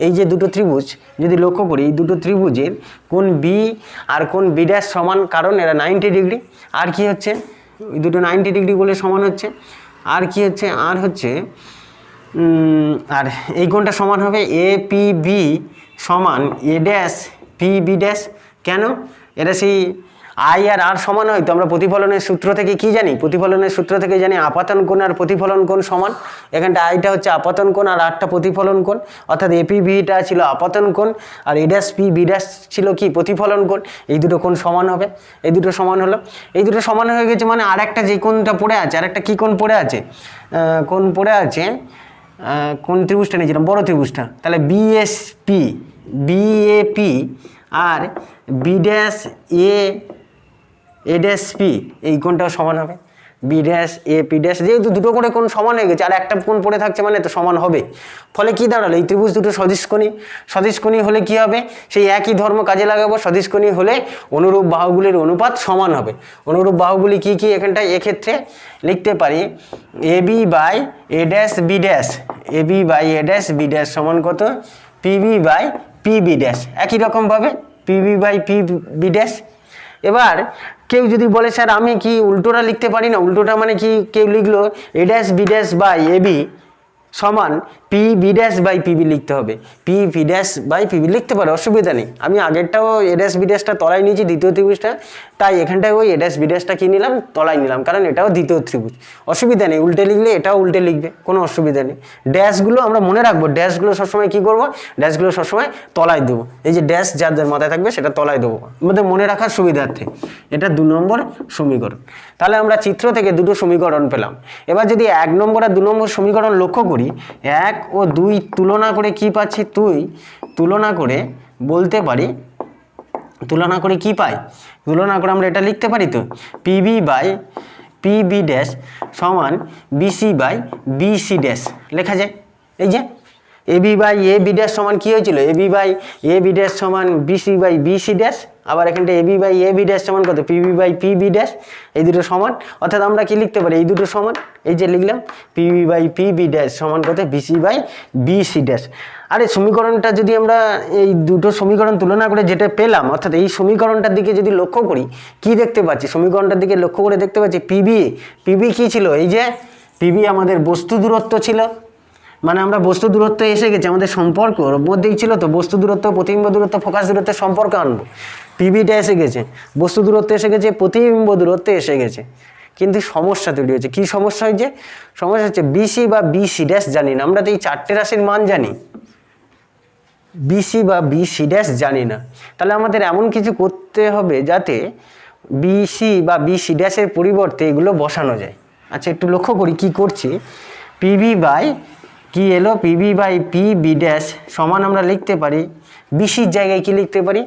এই যে দুটো ত্রিভুজ যদি লক্ষ্য করি, এই দুটো ত্রিভুজের কোণ বি আর কোণ বি ড্যাশ সমান, কারণ এরা 90 ডিগ্রি। আর কি হচ্ছে? ওই দুটো 90 ডিগ্রি বলে সমান হচ্ছে। আর কি হচ্ছে? আর হচ্ছে আর এই কোণটা সমান হবে এ পি বি সমান এ ড্যাশ পি বি ড্যাশ। কেন? এরা সেই আই আর আর সমান হয়। তো আমরা প্রতিফলনের সূত্র থেকে কি জানি? প্রতিফলনের সূত্র থেকে জানি আপাতন কোণ আর প্রতিফলন কোণ সমান। এখানটা আইটা হচ্ছে আপাতন কোণ আর আরটা প্রতিফলন কোণ, অর্থাৎ এপিবিটা ছিল আপাতন কোণ আর A dash P B dash ছিল কি? প্রতিফলন কোণ। এই দুটো কোণ সমান হবে, এই দুটো সমান হলো। এই দুটো সমান হয়ে গেছে মানে আরেকটা যে কোণটা পড়ে আছে, আরেকটা কী কোণ পড়ে আছে? কোণ পড়ে আছে, কোন ত্রিভুজটা নিয়েছিলাম? বড় ত্রিভুজটা। তাহলে বিএসপি, বিএপি আর B dash A dash P, এই কোণটাও সমান হবে। B dash A P dash, যেহেতু দুটো করে কোণ সমান হয়ে গেছে আর একটা কোণ পড়ে থাকছে মানে তো সমান হবে। ফলে কি দাঁড়ালো, এই ত্রিভুজ দুটো সদিশকোণী। সদিশকোণী হলে কি হবে, সেই একই ধর্ম কাজে লাগাবো। সদিশকোণী হলে অনুরূপ বাহুগুলির অনুপাত সমান হবে। অনুরূপ বাহুগুলি কি কি, এখানটায় এক্ষেত্রে লিখতে পারি A B by A dash B dash, A B by A dash B dash সমান কত, PB by P B dash. একই রকমভাবে PB by P B dash. এবার কেউ যদি বলে স্যার আমি কি উল্টোটা লিখতে পারি না, উল্টোটা মানে কি, কেউ লিখলো A dash B dash by A B সমান P B dash by PB লিখতে হবে। P B dash by PB লিখতে পারে, অসুবিধা নেই। আমি আগেরটাও এ ড্যাশ বি ড্যাশটা তলায় নিয়েছি, দ্বিতীয় ত্রিভুজটা, তাই এখানটায় ওই এ ড্যাশ বি ড্যাশটা কী নিলাম, তলায় নিলাম, কারণ এটাও দ্বিতীয় ত্রিভুজ। অসুবিধা নেই, উল্টে লিখলে এটাও উল্টে লিখবে, কোনো অসুবিধা নেই। ড্যাশগুলো আমরা মনে রাখবো, ড্যাশগুলো সবসময় কী করবো, ড্যাশগুলো সবসময় তলায় দেবো। এই যে ড্যাশ যার মাথায় থাকবে সেটা তলায় দেবো, আমাদের মনে রাখার সুবিধার্থে। এটা 2 নম্বর সমীকরণ। তাহলে আমরা চিত্র থেকে দুটো সমীকরণ পেলাম। এবার যদি 1 নম্বর আর 2 নম্বর সমীকরণ লক্ষ্য করি, 1 ও 2 তুলনা করে কি পাচ্ছি, তুলনা করে বলতে পারি, তুলনা করে কি পাই, তুলনা করে আমরা এটা লিখতে পারি তো, পিবি বাই পিবি ড্যাশ সমান বিসি বাই বিসি ড্যাশ লেখা যায়। এই যে A B by A B dash সমান কী হয়েছিল, A B by A B dash সমান বিসি বাই বিসি ড্যাশ। আবার এখানটা A B by A B dash সমান কত, পিবি বাই পিবি ড্যাশ। এই দুটো সমান, অর্থাৎ আমরা কি লিখতে পারি, এই দুটো সমান, এই যে লিখলাম পিবি বাই পিবি ড্যাশ সমান কত, বিসি বাই বিসি ড্যাশ। আর এই সমীকরণটা যদি আমরা এই দুটো সমীকরণ তুলনা করে যেটা পেলাম, অর্থাৎ এই সমীকরণটার দিকে যদি লক্ষ্য করি, কি দেখতে পাচ্ছি, সমীকরণটার দিকে লক্ষ্য করে দেখতে পাচ্ছি পিবি কী ছিল, এই যে পিবি আমাদের বস্তু দূরত্ব ছিল, মানে আমরা বস্তু দূরত্ব এসে গেছে, আমাদের সম্পর্ক ওর মধ্যেই ছিল তো, বস্তু দূরত্ব প্রতিবিম্ব দূরত্ব ফোকাস দূরত্বের সম্পর্ক আনবো। পিবিটা এসে গেছে, বস্তু দূরত্ব এসে গেছে, প্রতিবিম্ব দূরত্ব এসে গেছে, কিন্তু সমস্যা তৈরি হয়েছে। কী সমস্যা হয়েছে, সমস্যা হচ্ছে বিসি বা বিসি ড্যাশ জানি না, আমরা তো এই 4টে রাশির মান জানি, বিসি বা বিসি ড্যাশ জানি না। তাহলে আমাদের এমন কিছু করতে হবে যাতে বিসি বা বিসি ড্যাশের পরিবর্তে এগুলো বসানো যায়। আচ্ছা একটু লক্ষ্য করি কি করছি, পিবি বাই কি এলো, PB by P B dash সমান আমরা লিখতে পারি, বিসির জায়গায় কি লিখতে পারি,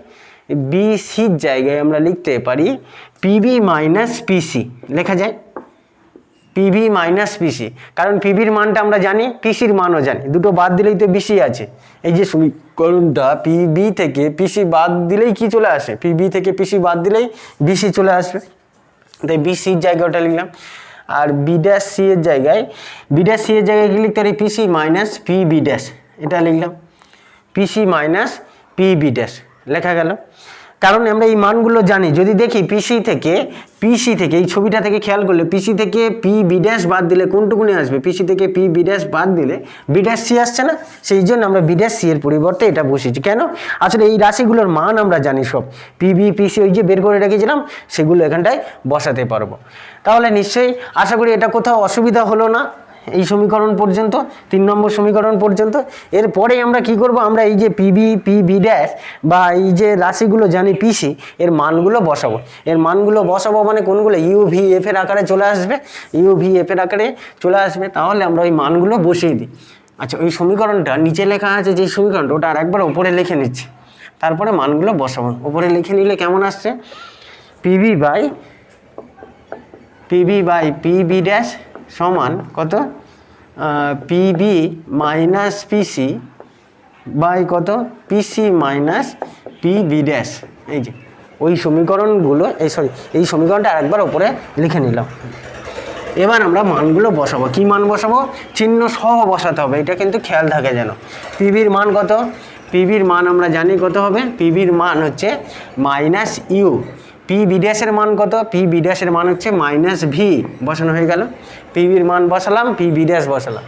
বিসির জায়গায় আমরা লিখতে পারি পিবি মাইনাস পিসি লেখা যায়, পিবি মাইনাস পিসি। কারণ পিবির মানটা আমরা জানি, পিসির মানও জানি, দুটো বাদ দিলেই তো বিসি আছে। এই যে সমীকরণটা পিবি থেকে পিসি বাদ দিলেই কি চলে আসে, পিবি থেকে পিসি বাদ দিলেই বিসি চলে আসবে, তাই বিসির জায়গায় ওটা লিখলাম। আর বি ড্যাশ সি এর জায়গায়, বি ড্যাশ সি এর জায়গায় কি লিখতে পারি, পিসি মাইনাস পি বি ড্যাশ, এটা লিখলাম, পিসি মাইনাস পি বি ড্যাশ লেখা গেল। কারণ আমরা এই মানগুলো জানি, যদি দেখি পিসি থেকে এই ছবিটা থেকে খেয়াল করলে পিসি থেকে পি বি ড্যাশ বাদ দিলে কোনটুকুনি আসবে, পিসি থেকে পি বি ড্যাশ বাদ দিলে বি ড্যাশ সি আসছে না, সেই জন্য আমরা বি ড্যাশ সি এর পরিবর্তে এটা বসেছি। কেন, আসলে এই রাশিগুলোর মান আমরা জানি সব, পিবি পিসি ওই যে বের করে রেখেছিলাম, সেগুলো এখানটায় বসাতে পারবো। তাহলে নিশ্চয়ই আশা করি এটা কোথাও অসুবিধা হলো না, এই সমীকরণ পর্যন্ত, 3 নম্বর সমীকরণ পর্যন্ত। এরপরে আমরা কি করব, আমরা এই যে পিবি পি ড্যাশ বা এই যে রাশিগুলো জানি পিসি, এর মানগুলো বসাবো। এর মানগুলো বসাবো মানে কোনগুলো, ইউ ভি এফ এর আকারে চলে আসবে, ইউ ভি এফ এর আকারে চলে আসবে। তাহলে আমরা ওই মানগুলো বসিয়ে দিই। আচ্ছা ওই সমীকরণটা নিচে লেখা আছে যে সমীকরণটা, ওটা আর একবার উপরে লিখে নিচ্ছি, তারপরে মানগুলো বসাবো। উপরে লিখে নিলে কেমন আসছে, পিবি বাই পিবি ড্যাশ সমান কত, পিবি মাইনাস পিসি বাই কত, পিসি মাইনাস পিবি ড্যাশ। এই যে ওই সমীকরণগুলো, এই সমীকরণটা আরেকবার ওপরে লিখে নিলাম। এবার আমরা মানগুলো বসাবো। কি মান বসাবো, চিহ্ন সহ বসাতে হবে, এটা কিন্তু খেয়াল থাকে যেন। পিবির মান কত, পিবির মান আমরা জানি কত হবে, পিবির মান হচ্ছে মাইনাস ইউ। পি বি ড্যাশের মান কত, পি বি ড্যাশের মান হচ্ছে মাইনাস ভি, বসানো হয়ে গেল। পিবির মান বসালাম, পি বি ড্যাশ বসালাম।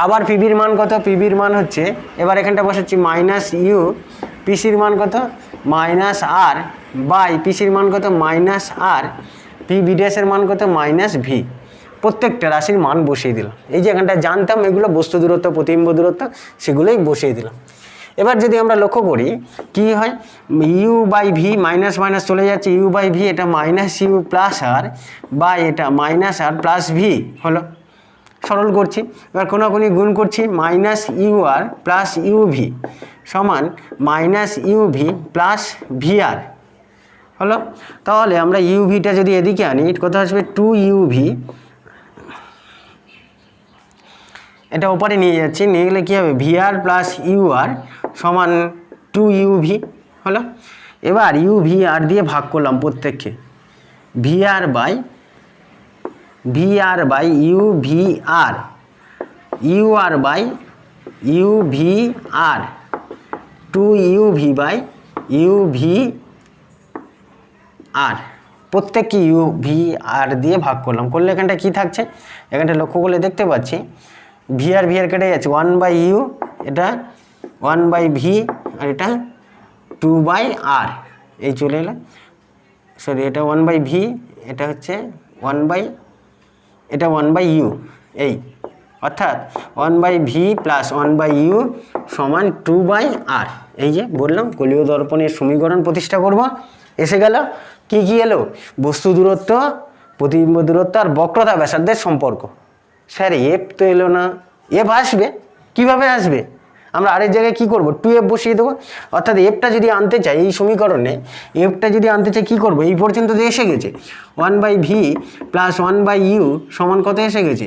আবার পিবির মান কত, পিবির মান হচ্ছে, এবার এখানটা বসাচ্ছি মাইনাস ইউ, পিসির মান কত মাইনাস আর, বাই পিসির মান কত মাইনাস আর, পি বি ড্যাশের মান কত মাইনাস ভি। প্রত্যেকটা রাশির মান বসিয়ে দিলাম। এই যে এখানটা জানতাম এগুলো বস্তু দূরত্ব প্রতিবিম্ব দূরত্ব, সেগুলোই বসিয়ে দিলাম। এবার যদি আমরা লক্ষ্য করি কি হয়, U by V minus minus চলে যাচ্ছে, ইউ বাই ভি, এটা মাইনাস ইউ প্লাস আর, বা এটা মাইনাস আর প্লাস ভি হলো। সরল করছি, এবার কোনাকুনি গুণ করছি, minus U R plus U V সমান minus U V plus V R হলো। তাহলে আমরা ইউ ভিটা যদি এদিকে আনি, কত আসবে, 2 ইউ ভি এটা ওপারে নিয়ে যাচ্ছি, নিয়ে গেলে কী হবে, ভিআর প্লাস ইউআর সমান 2UV হলো। এবার UVR দিয়ে ভাগ করলাম প্রত্যেককে, VR by UVR, UR by UVR, 2UV by UVR, প্রত্যেককে UVR দিয়ে ভাগ করলাম। করলে এখানটা কী থাকছে, এখানটা লক্ষ্য করলে দেখতে পাচ্ছি ভিআর কেটে যাচ্ছে, 1/U, এটা 1/V, আর এটা 2/R, এই চলে এলো, সরি এটা 1/V, এটা হচ্ছে 1/U, এই অর্থাৎ 1/V প্লাস 1/U সমান 2/R। এই যে বললাম গোলীয় দর্পণের সমীকরণ প্রতিষ্ঠা করব। এসে গেল কি এলো, বস্তু দূরত্ব, প্রতিবিম্ব দূরত্ব আর বক্রতা ব্যাসার্ধের সম্পর্ক। স্যার এফ তো এলো না, এফ আসবে, কিভাবে আসবে, আমরা আরেক জায়গায় কী করবো, 2F বসিয়ে দেবো। অর্থাৎ এফটা যদি আনতে চাই এই সমীকরণে, এফটা যদি আনতে চাই কী করবো, এই পর্যন্ত তো এসে গেছে, 1/V প্লাস 1/U সমান কত এসে গেছে,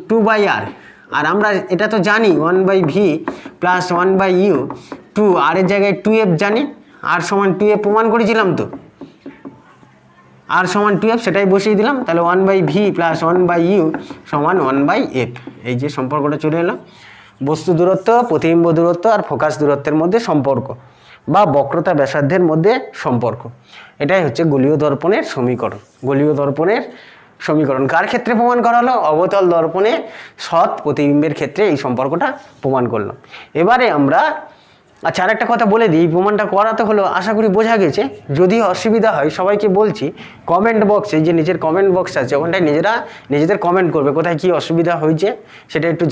2/R। আর আমরা এটা তো জানি 1/V প্লাস 1/U 2, আর এর জায়গায় 2F জানি, আর সমান 2F প্রমাণ করেছিলাম তো, আর সমান 2F, সেটাই বসিয়ে দিলাম। তাহলে 1/V প্লাস 1/U সমান 1/F, এই যে সম্পর্কটা চলে এলো। বস্তু দূরত্ব, প্রতিবিম্ব দূরত্ব আর ফোকাস দূরত্বের মধ্যে সম্পর্ক বা বক্রতা ব্যাসার্ধের মধ্যে সম্পর্ক, এটাই হচ্ছে গোলীয় দর্পণের সমীকরণ। গোলীয় দর্পণের সমীকরণ কার ক্ষেত্রে প্রমাণ করা হলো, অবতল দর্পণে সৎ প্রতিবিম্বের ক্ষেত্রে এই সম্পর্কটা প্রমাণ করলাম। এবারে আমরা আচ্ছা আরেকটা কথা বলে দিই, প্রমাণটা করাতে হলো, আশা করি বোঝা গেছে। যদি অসুবিধা হয় সবাইকে বলছি কমেন্ট বক্সে, যে নিজের কমেন্ট বক্স আছে ওখানটায় নিজেদের কমেন্ট করবে, কোথায় কি অসুবিধা হয়েছে সেটা একটু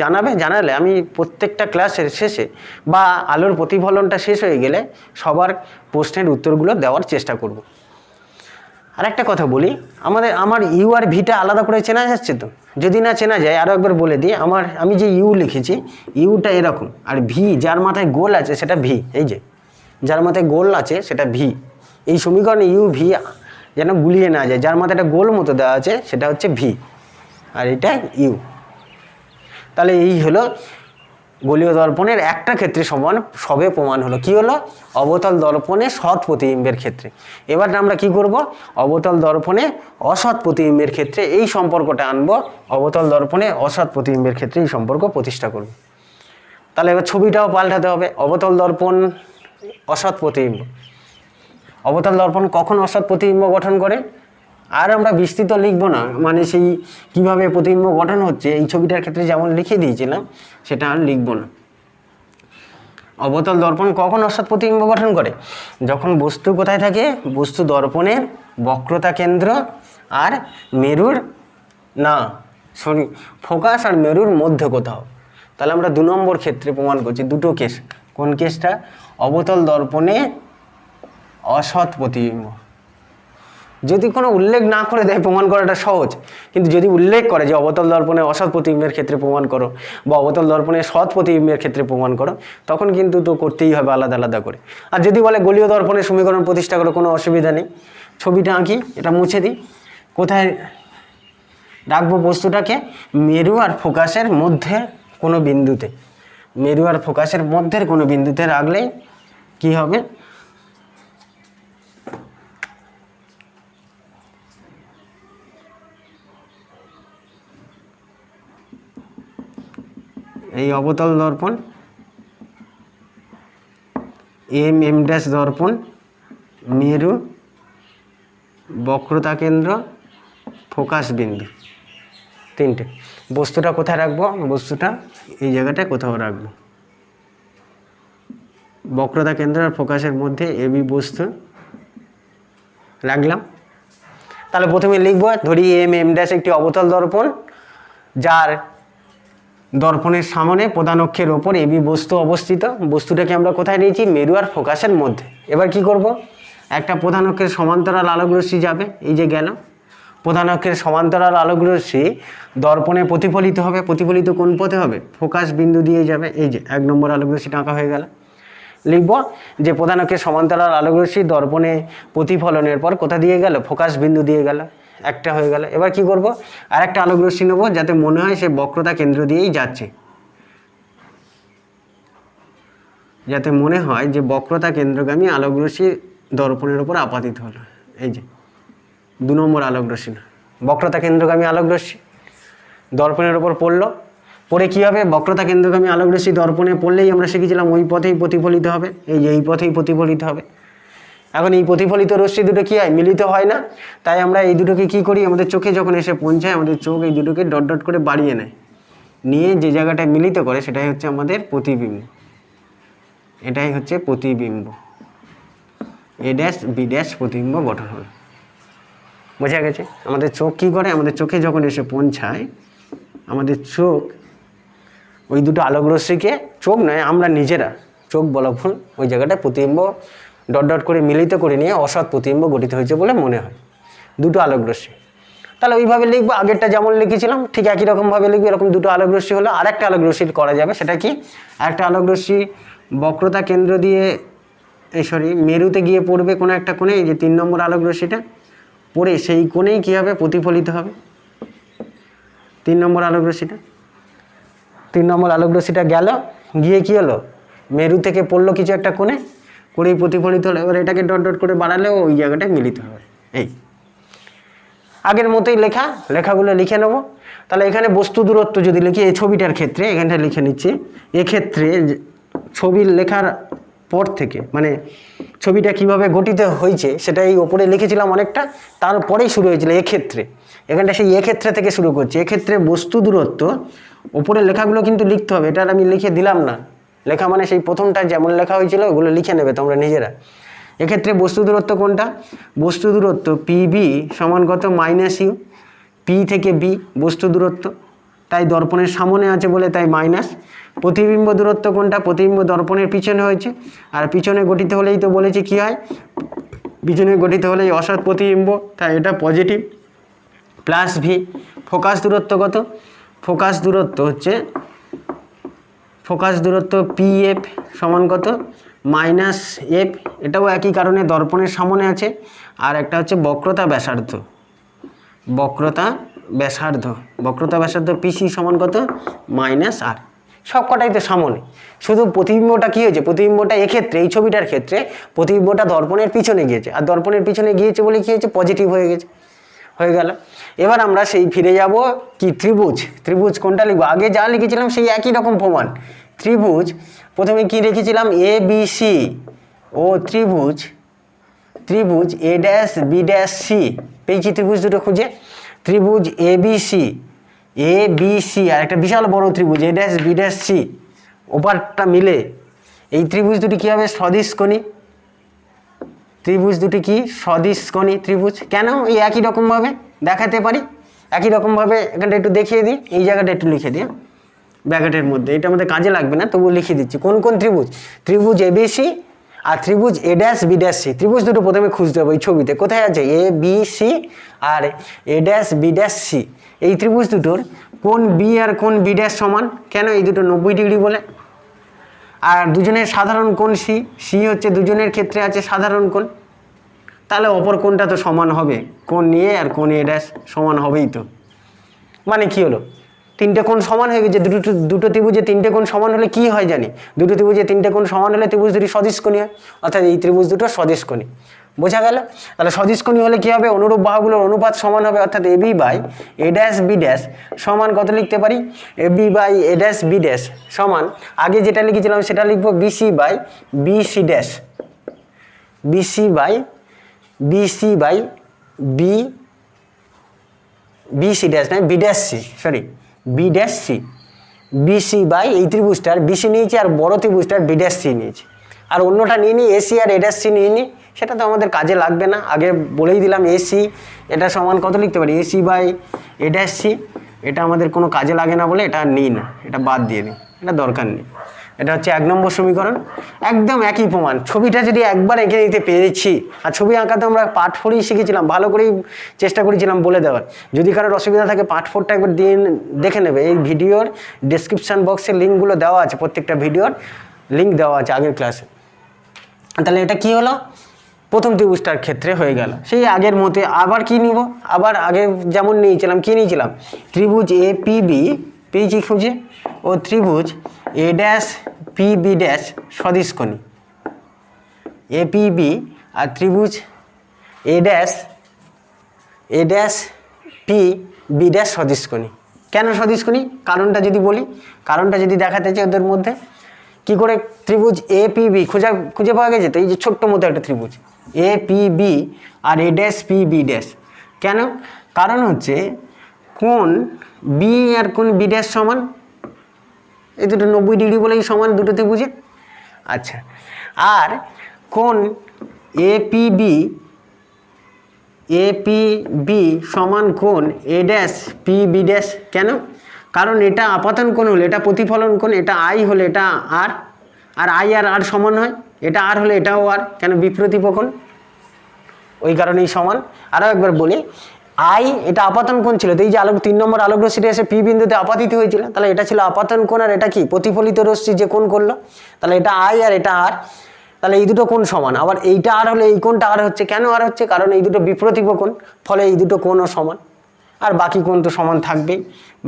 জানালে আমি প্রত্যেকটা ক্লাসের শেষে বা আলোর প্রতিফলনটা শেষ হয়ে গেলে সবার প্রশ্নের উত্তরগুলো দেওয়ার চেষ্টা করব। আর একটা কথা বলি, আমার ইউ আর ভিটা আলাদা করে চেনা যাচ্ছে তো, যদি না চেনা যায় আরও একবার বলে দিই, আমি যে ইউ লিখেছি ইউটা এরকম, আর ভি যার মাথায় গোল আছে সেটা ভি, এই যে যার মাথায় গোল আছে সেটা ভি। এই সমীকরণে ইউ ভি যেন গুলিয়ে না যায়, যার মাথায় একটা গোল মতো দেওয়া আছে সেটা হচ্ছে ভি, আর এটা ইউ। তাহলে এই হলো গোলীয় দর্পণের একটা ক্ষেত্রে সমান সবে প্রমাণ হলো। কি হলো, অবতল দর্পণে সৎ প্রতিবিম্বের ক্ষেত্রে। এবার আমরা কি করব, অবতল দর্পণে অসৎ প্রতিবিম্বের ক্ষেত্রে এই সম্পর্কটা আনবো, অবতল দর্পণে অসৎ প্রতিবিম্বের ক্ষেত্রে এই সম্পর্ক প্রতিষ্ঠা করব। তাহলে এবার ছবিটাও পাল্টাতে হবে, অবতল দর্পণ অসৎ প্রতিবিম্ব। অবতল দর্পণ কখন অসৎ প্রতিবিম্ব গঠন করে, আর আমরা বিস্তৃত লিখবো না, মানে সেই কীভাবে প্রতিবিম্ব গঠন হচ্ছে এই ছবিটার ক্ষেত্রে যেমন লিখে দিয়েছিলাম সেটা আর লিখবো না। অবতল দর্পণ কখন অসৎ প্রতিবিম্ব গঠন করে, যখন বস্তু কোথায় থাকে, বস্তু দর্পণের বক্রতা কেন্দ্র আর মেরুর ফোকাস আর মেরুর মধ্যে কোথাও। তাহলে আমরা 2 নম্বর ক্ষেত্রে প্রমাণ করছি, দুটো কেস। কোন কেসটা, অবতল দর্পণে অসৎ প্রতিবিম্ব। যদি কোনো উল্লেখ না করে দেয় প্রমাণ করাটা সহজ, কিন্তু যদি উল্লেখ করে যে অবতল দর্পণে অসৎ প্রতিবিম্বের ক্ষেত্রে প্রমাণ করো বা অবতল দর্পণে সৎ প্রতিবিম্বের ক্ষেত্রে প্রমাণ করো, তখন কিন্তু তো করতেই হবে আলাদা আলাদা করে। আর যদি বলে গোলীয় দর্পণের সমীকরণ প্রতিষ্ঠা করো, কোনো অসুবিধা নেই। ছবিটা আঁকি, এটা মুছে দিই। কোথায় রাখবো বস্তুটাকে, মেরু আর ফোকাসের মধ্যে কোনো বিন্দুতে, মেরু আর ফোকাসের মধ্যের কোনো বিন্দুতে রাখলেই কি হবে, এই অবতল দর্পণ এম ড্যাশ দর্পণ, মেরু, বক্রতা কেন্দ্র, ফোকাস বিন্দু, তিনটে। বস্তুটা কোথায় রাখবো, বস্তুটা এই জায়গাটায় কোথাও রাখবো, বক্রতা কেন্দ্র আর ফোকাসের মধ্যে এবি বস্তু রাখলাম। তাহলে প্রথমে লিখবো, ধরি এম ড্যাশ একটি অবতল দর্পণ, যার দর্পণের সামনে প্রধান অক্ষের ওপর এবি বস্তু অবস্থিত। বস্তুটাকে আমরা কোথায় নিয়েছি, মেরু আর ফোকাসের মধ্যে। এবার কি করব, একটা প্রধান অক্ষের সমান্তরাল আলোকরশ্মি যাবে, এই যে গেল প্রধান অক্ষের সমান্তরাল আলোকরশ্মি দর্পণে প্রতিফলিত হবে। প্রতিফলিত কোন পথে হবে, ফোকাস বিন্দু দিয়ে যাবে। এই যে 1 নম্বর আলোকরশ্মিটা আঁকা হয়ে গেল। লিখব যে প্রধান অক্ষের সমান্তরাল আলোকরশ্মি দর্পণে প্রতিফলনের পর কোথা দিয়ে গেল, ফোকাস বিন্দু দিয়ে গেল। একটা হয়ে গেল। এবার কি করব, আরেকটা আলোক রশ্মি নেবো যাতে মনে হয় সে বক্রতা কেন্দ্র দিয়েই যাচ্ছে, যাতে মনে হয় যে বক্রতা কেন্দ্রগামী আলোক রশ্মি দর্পণের উপর আপাতিত হলো। এই যে 2 নম্বর আলোক রশ্মি, বক্রতা কেন্দ্রগামী আলোক রশ্মি দর্পণের উপর পড়লো, পড়ে কী হবে, বক্রতা কেন্দ্রগামী আলোক রশ্মি দর্পণে পড়লেই আমরা শিখেছিলাম ওই পথেই প্রতিফলিত হবে, এই যে এই পথেই প্রতিফলিত হবে। এখন এই প্রতিফলিত রশ্মি দুটো কী হয়, মিলিত হয় না, তাই আমরা এই দুটোকে কী করি, আমাদের চোখে যখন এসে পৌঁছায় আমাদের চোখ এই দুটোকে ডট ডট করে বাড়িয়ে নেয়, নিয়ে যে জায়গাটায় মিলিত করে সেটাই হচ্ছে আমাদের প্রতিবিম্ব, এটাই হচ্ছে প্রতিবিম্ব, এ ড্যাশ বি ড্যাশ প্রতিবিম্ব গঠন হলো। বোঝা গেছে? আমাদের চোখ কী করে, আমাদের চোখে যখন এসে পৌঁছায় আমাদের চোখ ওই দুটো আলোক রশ্মিকে, চোখ নয় আমরা নিজেরা, চোখ বলা ভুল, ওই জায়গাটায় প্রতিবিম্ব ডট ডট করে মিলিত করে নিয়ে অসৎ প্রতিবিম্ব গঠিত হয়েছে বলে মনে হয়, দুটো আলোক রশ্মি। তাহলে ওইভাবে লিখবো, আগেরটা যেমন লিখেছিলাম ঠিক একই রকমভাবে লিখবো। এরকম দুটো আলোক রশ্মি হলো, আরেকটা আলোক রশ্মি করা যাবে, সেটা কি, একটা আলোক রশ্মি বক্রতা কেন্দ্র দিয়ে মেরুতে গিয়ে পড়বে কোনো একটা কোণে, এই যে 3 নম্বর আলোক রশ্মিটা পড়ে সেই কোণেই কী হবে, প্রতিফলিত হবে। 3 নম্বর আলোক রশ্মিটা, 3 নম্বর আলোক রশ্মিটা গেল, গিয়ে কী হলো, মেরু থেকে পড়লো কিছু একটা কোণে, করেই প্রতিফলিত হলো। এবার এটাকে ডট ডট করে বাড়ালেও ওই জায়গাটায় মিলিত হবে। এই আগের মতোই লেখাগুলো লিখে নেব। তাহলে এখানে বস্তু দূরত্ব যদি লিখি, এই ছবিটার ক্ষেত্রে এখানটা লিখে নিচ্ছি, এক্ষেত্রে ছবির লেখার পর থেকে মানে ছবিটা কিভাবে গঠিত হয়েছে সেটা এই ওপরে লিখেছিলাম অনেকটা, তারপরেই শুরু হয়েছিল এক্ষেত্রে, এখানটা সেই এক্ষেত্রে থেকে শুরু করছি। এক্ষেত্রে বস্তু দূরত্ব, ওপরের লেখাগুলো কিন্তু লিখতে হবে, এটা আমি লিখে দিলাম না, লেখা মানে সেই প্রথমটা যেমন লেখা হয়েছিল ওগুলো লিখে নেবে তোমরা নিজেরা। এক্ষেত্রে বস্তু দূরত্ব কোনটা, বস্তু দূরত্ব পিবি সমান কত, -ইউ, পি থেকে বি বস্তু দূরত্ব, তাই দর্পণের সামনে আছে বলে তাই মাইনাস। প্রতিবিম্ব দূরত্ব কোনটা, প্রতিবিম্ব দর্পণের পিছনে হয়েছে, আর পিছনে গঠিত হলেই তো বলেছি কি হয়, পিছনে গঠিত হলেই অসৎ প্রতিবিম্ব, তাই এটা পজিটিভ। Plus V. ফোকাস দূরত্ব কত, ফোকাস দূরত্ব হচ্ছে, ফোকাস দূরত্ব পিএফ সমান কত, -এফ, এটাও একই কারণে দর্পণের সামনে আছে। আর একটা হচ্ছে বক্রতা ব্যাসার্ধ, বক্রতা ব্যাসার্ধ পিসি সমান কত, -আর। সব কটাই তো সামনে, শুধু প্রতিবিম্বটা কী হয়েছে, প্রতিবিম্বটা এক্ষেত্রে এই ছবিটার ক্ষেত্রে প্রতিবিম্বটা দর্পণের পিছনে গিয়েছে, আর দর্পণের পিছনে গিয়েছে বলে কী হয়েছে, পজিটিভ হয়ে গেছে, হয়ে গেল। এবার আমরা সেই ফিরে যাব কি, ত্রিভুজ কোনটা লিখবো, আগে যা লিখেছিলাম সেই একই রকম প্রমাণ। ত্রিভুজ প্রথমে কি রেখেছিলাম, এ বি সি, ও ত্রিভুজ A dash B dash C, পেয়েছি ত্রিভুজ দুটো খুঁজে, ত্রিভুজ এ বি সি আর একটা বিশাল বড় ত্রিভুজ A dash B dash C, ওপারটা মিলে এই ত্রিভুজ দুটি কী হবে, সদিশকোণী। ত্রিভুজ দুটি কি, সদিশকোণী ত্রিভুজ। কেন, এই একই রকমভাবে দেখাতে পারি, একই রকমভাবে এখানটা একটু দেখিয়ে দিই, এই জায়গাটা একটু লিখে দিই ব্র্যাকেটের মধ্যে, এটা আমাদের কাজে লাগবে না তবুও লিখে দিচ্ছি। কোন কোন ত্রিভুজ, ত্রিভুজ এ বি সি আর ত্রিভুজ A dash B dash C. ত্রিভুজ দুটো প্রথমে খুঁজতে হবে, এই ছবিতে কোথায় আছে, A B C R A dash B dash C. এই ত্রিভুজ দুটোর কোন বি আর কোন বি ড্যাশ সমান, কেন, এই দুটো 90 ডিগ্রি বলে। আর দুজনের সাধারণ কোণ সি হচ্ছে দুজনের ক্ষেত্রে আছে সাধারণ কোণ, তাহলে অপর কোণটা তো সমান হবে, কোণ নিয়ে আর কোণ এ ড্যাশ সমান হবেই তো। মানে কি হলো, 3টে কোণ সমান হয়ে গেছে, দুটো ত্রিভুজে 3টে কোণ সমান হলে কি হয় জানি, দুটো ত্রিভুজে 3টে কোণ সমান হলে ত্রিভুজ দুটি সদিশকোণী হয়, অর্থাৎ এই ত্রিভুজ দুটো সদিশকোণী। বোঝা গেল? তাহলে সদিশকোণী হলে কি হবে, অনুরূপ বাহুগুলোর অনুপাত সমান হবে, অর্থাৎ A B by A dash B dash সমান কত লিখতে পারি, A B by A dash B dash সমান, আগে যেটা লিখেছিলাম সেটা লিখবো BC by BC dash, BC by BC dash নয় B dash C, B dash C, BC by এই ত্রিভুজটার বিসি নিয়েছি আর বড় ত্রিভুজটার বি ড্যাশ সি নিয়েছি, আর অন্যটা নিয়ে নিই AC R A dash C নিয়ে নিই, সেটা তো আমাদের কাজে লাগবে না, আগে বলেই দিলাম এসি এটা সমান কত লিখতে পারি, AC by A dash C, এটা আমাদের কোনো কাজে লাগে না বলে এটা নিই না, এটা বাদ দিয়ে নিই, এটা দরকার নেই। এটা হচ্ছে 1 নম্বর সমীকরণ, একদম একই প্রমাণ। ছবিটা যদি একবার এঁকে নিতে পেরেছি, আর ছবি আঁকাতে আমরা পার্ট 4ই শিখেছিলাম, ভালো করেই চেষ্টা করেছিলাম বলে দেওয়ার, যদি কারোর অসুবিধা থাকে পার্ট 4টা একবার দেখে নেবে, এই ভিডিওর ডেসক্রিপশান বক্সে লিঙ্কগুলো দেওয়া আছে, প্রত্যেকটা ভিডিওর লিঙ্ক দেওয়া আছে আগের ক্লাসে। তাহলে এটা কি হলো, প্রথম ত্রিভুজটার ক্ষেত্রে হয়ে গেল সেই আগের মতে। আবার কি নিব, আবার আগে যেমন নিয়েছিলাম, কি নিয়েছিলাম, ত্রিভুজ এ পি বি পেয়েছি খুঁজে, ও ত্রিভুজ A dash P B dash সদিশকোণী, এ পি বি আর ত্রিভুজ A dash P B dash সদিশকোণী। কেন সদিশকোণী কারণটা যদি বলি, কারণটা যদি দেখাতে চাই ওদের মধ্যে কি করে ত্রিভুজ এ পি বি খুঁজে পাওয়া গেছে। তো এই যে ছোট্ট মতো একটা ত্রিভুজ এ পি বি আর A dash P B dash, কেন, কারণ হচ্ছে কোণ বি আর কোণ বি ড্যাশ সমান, এই দুটো 90 ডিগ্রি বলেই সমান দুটো ত্রিভুজে। আচ্ছা, আর কোণ এ পি বি সমান কোণ A dash P B dash, কেন, কারণ এটা আপাতন কোণ হলে এটা প্রতিফলন কোণ, এটা আই হলে এটা আর, আর আই আর আর সমান হয়, এটা আর হলে এটাও আর, কেন বিপ্রতীপ কোণ, ওই কারণেই সমান। আরও একবার বলি, আই এটা আপাতন কোণ ছিল, তো এই যে 3 নম্বর আলোক রশ্মিটা এসে পি বিন্দুতে আপাতিত হয়েছিল, তাহলে এটা ছিল আপাতন কোণ, আর এটা কি প্রতিফলিত রশ্মি যে কোণ করলো, তাহলে এটা আই আর এটা আর, তাহলে এই দুটো কোণ সমান। আবার এইটা আর হলে এই কোণটা আর হচ্ছে, কেন আর হচ্ছে, কারণ এই দুটো বিপ্রতীপ কোণ, ফলে এই দুটো কোণও সমান। আর বাকি কোণ তো সমান থাকবেই,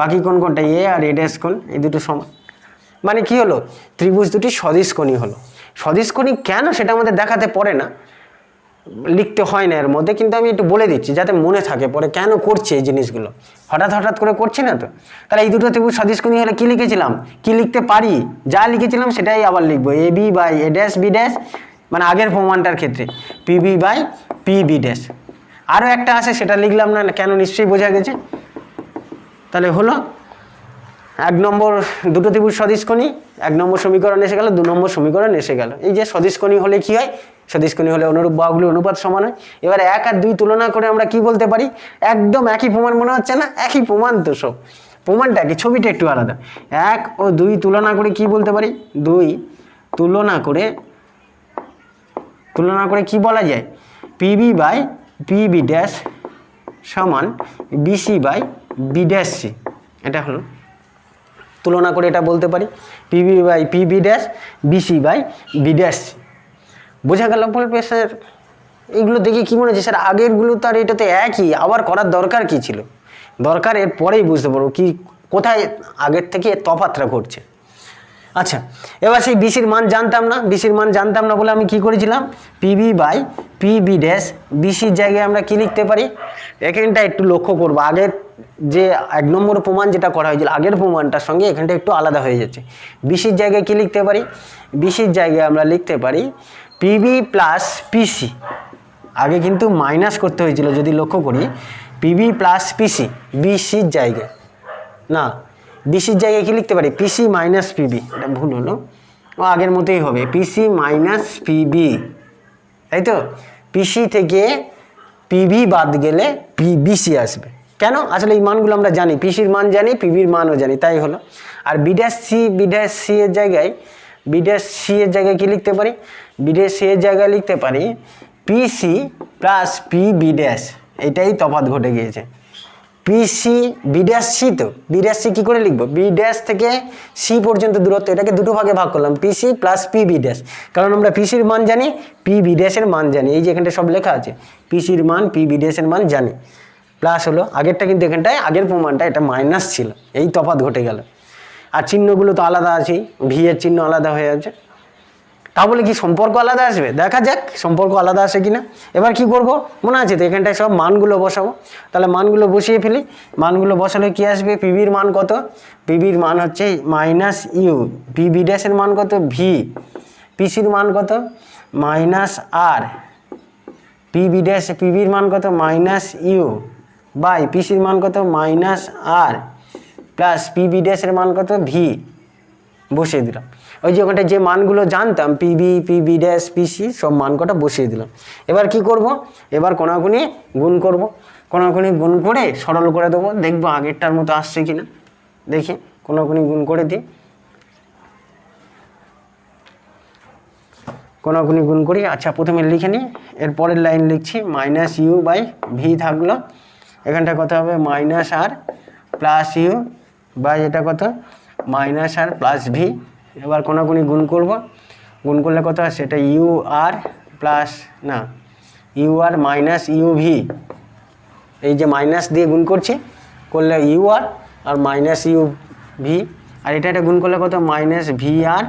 বাকি কোণ কোনটা এ আর এ ড্যাশ কোণ, এই দুটো সমান। মানে কি হলো, ত্রিভুজ দুটি সদিশকোণী হলো। সদিশকোণী কেন সেটা আমাদের দেখাতে পড়ে না, লিখতে হয় না এর মধ্যে, কিন্তু আমি একটু বলে দিচ্ছি যাতে মনে থাকে পরে কেন করছে এই জিনিসগুলো, হঠাৎ করে করছি না তো। তাহলে এই দুটো ত্রিভুজ সদিশকোণী হলে কি লিখেছিলাম, কি লিখতে পারি, যা লিখেছিলাম সেটাই আবার লিখবো, A B by A dash B dash, মানে আগের প্রমাণটার ক্ষেত্রে P B by P B dash. আরও একটা আছে সেটা লিখলাম না, কেন নিশ্চয়ই বোঝা গেছে। তাহলে হলো 1 নম্বর দুটো ত্রিভুজ সদিশকোণী, 1 নম্বর সমীকরণ এসে গেল, 2 নম্বর সমীকরণ এসে গেল। এই যে সদিশকোণী হলে কি হয়, সদিশকোণী হলে অনুরূপ বাহুগুলির অনুপাত সমান হয়। এবার 1 আর 2 তুলনা করে আমরা কি বলতে পারি, একদম একই প্রমাণ মনে হচ্ছে না, একই প্রমাণ তো সব, প্রমাণটা কি, ছবিটা একটু আলাদা। 1 ও 2 তুলনা করে কি বলতে পারি, 2 তুলনা করে কি বলা যায়, পিবি বাই পিবি ড্যাশ সমান BC by B dash C, এটা হলো তুলনা করে এটা বলতে পারি, PB by PB dash BC by B dash C. বোঝা গেল? বলবে স্যার এইগুলো দেখে কী মনে হচ্ছে, স্যার আগেরগুলো তো আর এটাতে একই, আবার করার দরকার কী ছিল, দরকার এর পরেই বুঝতে পারবো কি কোথায় আগের থেকে তফাৎটা ঘটছে। আচ্ছা, এবার সেই বিসির মান জানতাম না বলে আমি কি করেছিলাম, পিবি বাই পিবি ড্যাশ বিসির জায়গায় আমরা কি লিখতে পারি, এখানটা একটু লক্ষ্য করবো, আগের যে 1 নম্বর প্রমাণ যেটা করা হয়েছিল আগের প্রমাণটার সঙ্গে এখানটা একটু আলাদা হয়ে যাচ্ছে। বিসির জায়গায় কি লিখতে পারি, বিসির জায়গায় আমরা লিখতে পারি পিবি প্লাস পিসি, আগে কিন্তু মাইনাস করতে হয়েছিল যদি লক্ষ্য করি, পিবি প্লাস পিসি বিসির জায়গায়, না বিসির জায়গায় কি লিখতে পারি, পিসি মাইনাস পিবি, এটা ভুল হলো, ও আগের মতোই হবে পিসি মাইনাস পিবি, তাই তো, পিসি থেকে পিবি বাদ গেলে বিসি আসবে। কেন, আসলে এই মানগুলো আমরা জানি, পিসির মান জানি, পিবির মানও জানি, তাই হলো। আর বি ড্যাশ সি এর জায়গায় কি লিখতে পারি, বি ড্যাশ সি এর জায়গায় লিখতে পারি পিসি প্লাস পিবি ড্যাশ, এটাই তফাৎ ঘটে গিয়েছে। পিসি বি ড্যাশ সি, তো বি ড্যাশ সি কী করে লিখবো, বি ড্যাশ থেকে সি পর্যন্ত দূরত্ব, এটাকে দুটো ভাগে ভাগ করলাম, পিসি প্লাস পিবি ড্যাশ, কারণ আমরা পিসির মান জানি, পিবি ড্যাশের মান জানি, এই যে এখানটা সব লেখা আছে, পিসির মান পিবি ড্যাশের মান জানি, প্লাস হলো, আগেরটা কিন্তু এখানটায় আগের প্রমাণটা এটা মাইনাস ছিল, এই তফাৎ ঘটে গেল। আর চিহ্নগুলো তো আলাদা আছেই, ভি এর চিহ্ন আলাদা হয়ে আছে, তাহলে কি সম্পর্ক আলাদা আসবে, দেখা যাক সম্পর্ক আলাদা আসে কিনা। এবার কি করব মনে আছে তো, এখানটায় সব মানগুলো বসাবো, তাহলে মানগুলো বসিয়ে ফেলি, মানগুলো বসালে কি আসবে, পিবির মান কত, পিবির মান হচ্ছে মাইনাস ইউ, পিবি ড্যাশের মান কত ভি, পিসির মান কত মাইনাস আর, পিবির মান কত মাইনাস ইউ বাই পিসির মান কত মাইনাস আর প্লাস পিবি ড্যাশের মান কত ভি, বসিয়ে দিলাম। ওই যে ওখানটা যে মানগুলো জানতাম পিবি ড্যাশ পিসি সব মান কটা বসিয়ে দিলাম। এবার কি করব, এবার কোনাকুনি গুণ করব, কোনাকুনি গুণ করে সরল করে দেবো, দেখবো আগেরটার মতো আসছে কিনা, দেখি কোনাকুনি গুণ করে দিই, কোনাকুনি গুণ করি। আচ্ছা প্রথমে লিখে নিই, এর পরের লাইন লিখছি, মাইনাস ইউ বাই ভি থাকলো, এখানটা কত হবে minus R plus U by এটা কত মাইনাস আর প্লাস ভি। এবার কোনাকুনি গুণ করব, গুণ করলে কত আসছে, এটা ইউ আর প্লাস না U R minus U V, এই যে মাইনাস দিয়ে গুণ করছি, করলে U R minus U V, আর এটা গুণ করলে কত minus V R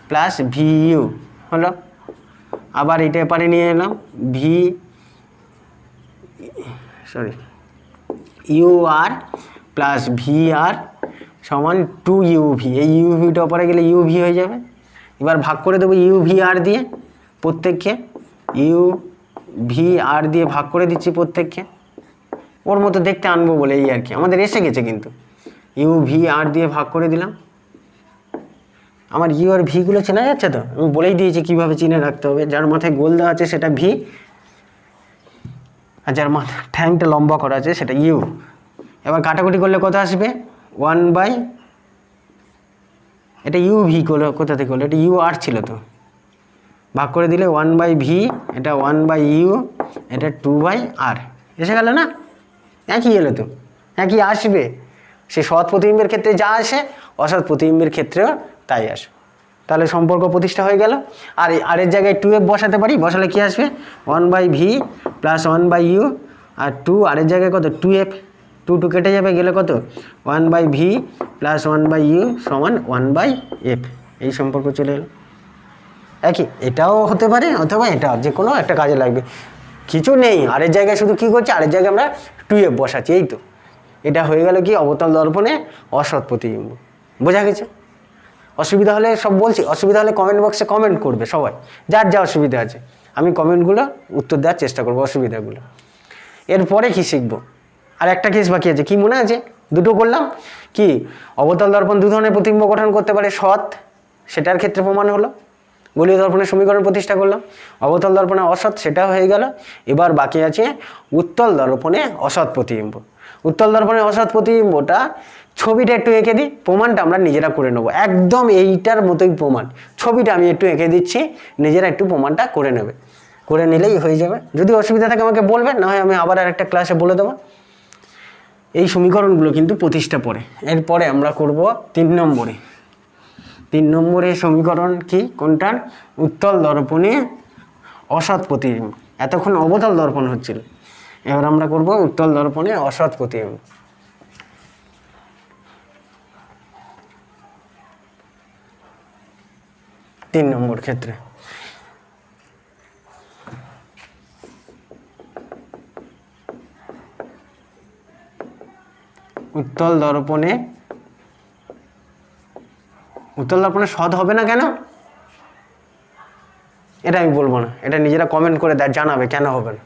plus V U হলো। আবার এটা এপারে নিয়ে এলাম U R plus V R সমান 2 ইউ ভি, এই ইউ ভিটা ওপরে গেলে ইউ ভি হয়ে যাবে। এবার ভাগ করে দেবো ইউ ভি আর দিয়ে, প্রত্যেককে ইউ ভি আর দিয়ে ভাগ করে দিচ্ছি প্রত্যেককে, ওর মতো দেখতে আনবো বলে এই আর কি, আমাদের এসে গেছে কিন্তু। ইউ ভি আর দিয়ে ভাগ করে দিলাম। আমার ইউ আর ভিগুলো চেনা যাচ্ছে তো, আমি বলেই দিয়েছি কীভাবে চিনে রাখতে হবে। যার মাথায় গোল দেওয়া আছে সেটা ভি, আর যার মাথায় ঠ্যাংটা লম্বা করা আছে সেটা ইউ। এবার কাটাকুটি করলে কত আসবে 1/, এটা ইউ ভি করলো কোথা থেকে হলো, এটা ইউ আর ছিল তো, ভাগ করে দিলে 1/ভি, এটা 1/ইউ, এটা 2/আর, এসে গেল না? একই এলো তো, একই আসবে। সে সৎ প্রতিবিম্বের ক্ষেত্রে যা আসে অসৎ প্রতিবিম্বের ক্ষেত্রেও তাই আসে। তাহলে সম্পর্ক প্রতিষ্ঠা হয়ে গেল। আর আরের জায়গায় 2f বসাতে পারি, বসালে কি আসবে 1/ভি প্লাস 1/ইউ, আর 2 আরের জায়গায় কত 2f, 2 কেটে যাবে, গেলে কত 1/ভি প্লাস 1/ইউ সমান 1/f, এই সম্পর্ক চলে এলো। একই, এটাও হতে পারে অথবা এটা, যে কোনো একটা কাজে লাগবে, কিছু নেই। আরের জায়গায় শুধু কী করছি, আরের জায়গায় আমরা 2f বসাচ্ছি, এই তো। এটা হয়ে গেল কি অবতল দর্পণে অসৎ প্রতিবিম্ব। বোঝা গেছে? অসুবিধা হলে সব বলছি, অসুবিধা হলে কমেন্ট বক্সে কমেন্ট করবে সবাই, যার যা অসুবিধা আছে, আমি কমেন্টগুলো উত্তর দেওয়ার চেষ্টা করবো অসুবিধাগুলো। এরপরে কি শিখবো, আর একটা কেস বাকি আছে, কি মনে আছে? দুটো করলাম, কি অবতল দর্পণ দু ধরনের প্রতিবিম্ব গঠন করতে পারে, সৎ, সেটার ক্ষেত্রে প্রমাণ হলো। গোলীয় দর্পণের সমীকরণ প্রতিষ্ঠা করলাম। অবতল দর্পণে অসৎ, সেটাও হয়ে গেল। এবার বাকি আছে উত্তল দর্পণে অসৎ প্রতিবিম্ব। উত্তল দর্পণে অসৎ প্রতিবিম্বটা ছবিটা একটু এঁকে দিই, প্রমাণটা আমরা নিজেরা করে নেবো, একদম এইটার মতোই প্রমাণ। ছবিটা আমি একটু এঁকে দিচ্ছি, নিজেরা একটু প্রমাণটা করে নেবে, করে নিলেই হয়ে যাবে। যদি অসুবিধা থাকে আমাকে বলবে, না হয় আমি আবার আরেকটা ক্লাসে বলে দেবো। এই সমীকরণগুলো কিন্তু প্রতিষ্ঠা পড়ে। এরপরে আমরা করব 3 নম্বরে। 3 নম্বরে সমীকরণ কি, কোনটার? উত্তল দর্পণে অসৎ প্রতিবিম্ব। এতক্ষণ অবতল দর্পণ হচ্ছিল, এবার আমরা করব উত্তল দর্পণে অসৎ প্রতিবিম্ব। তিন নম্বর ক্ষেত্রে উত্তল দর্পণে সৎ হবে না কেন, এটা আমি বলবো না, এটা নিজেরা কমেন্ট করে জানাবে কেন হবে না।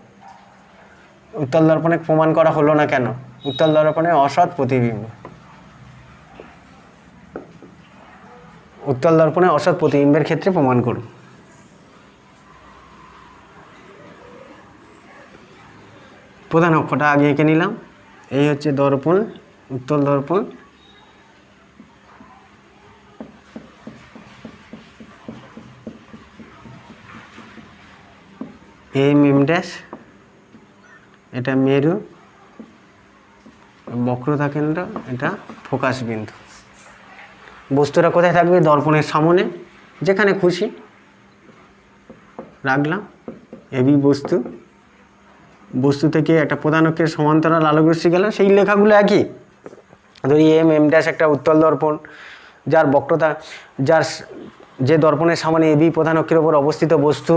উত্তল দর্পণে প্রমাণ করা হলো না কেন, উত্তল দর্পণে অসৎ প্রতিবিম্ব। উত্তল দর্পণে অসৎ প্রতিবিম্বের ক্ষেত্রে প্রমাণ করুন। প্রধান অক্ষটা আগে এঁকে নিলাম। এই হচ্ছে দর্পণ, উত্তল দর্পণ। এম ড্যাশ, এটা মেরু, বক্রতা কেন্দ্র, এটা ফোকাস বিন্দু। বস্তুটা কোথায় থাকবে? দর্পণের সামনে, যেখানে খুশি রাখলাম। এবি বস্তু, বস্তু থেকে একটা প্রধান অক্ষের সমান্তরাল আলোকরশ্মি গেল, সেই লেখাগুলো একই। ধরি এম ড্যাশ একটা উত্তল দর্পণ, যার বক্রতা, যে দর্পণের সামনে এবি প্রধান অক্ষের ওপর অবস্থিত বস্তু,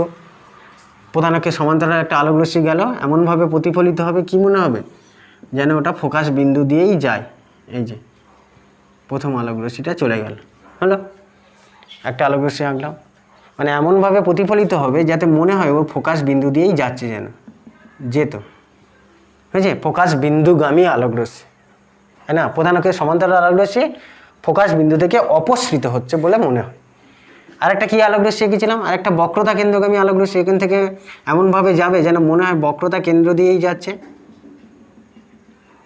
প্রধান অক্ষের সমান্তরাল একটা আলোকরশ্মি গেল, এমনভাবে প্রতিফলিত হবে, কি মনে হবে? যেন ওটা ফোকাস বিন্দু দিয়েই যায়। এই যে প্রথম আলোকরশ্মিটা চলে গেল, হলো একটা আলোকরশ্মি আঁকলাম, মানে এমনভাবে প্রতিফলিত হবে যাতে মনে হয় ও ফোকাস বিন্দু দিয়েই যাচ্ছে, যেন যেত, বুঝছে? ফোকাস বিন্দুগামী আলোকরশ্মি, হ্যাঁ না? প্রধান অক্ষের সমান্তরাল আলোকরশ্মি ফোকাস বিন্দু থেকে অপসৃত হচ্ছে বলে মনে হয়। আরেকটা কি আলোকরশ্মি এঁকেছিলাম? আরেকটা বক্রতা কেন্দ্রগামী আলোকরশ্মি, এখান থেকে এমনভাবে যাবে যেন মনে হয় বক্রতা কেন্দ্র দিয়েই যাচ্ছে।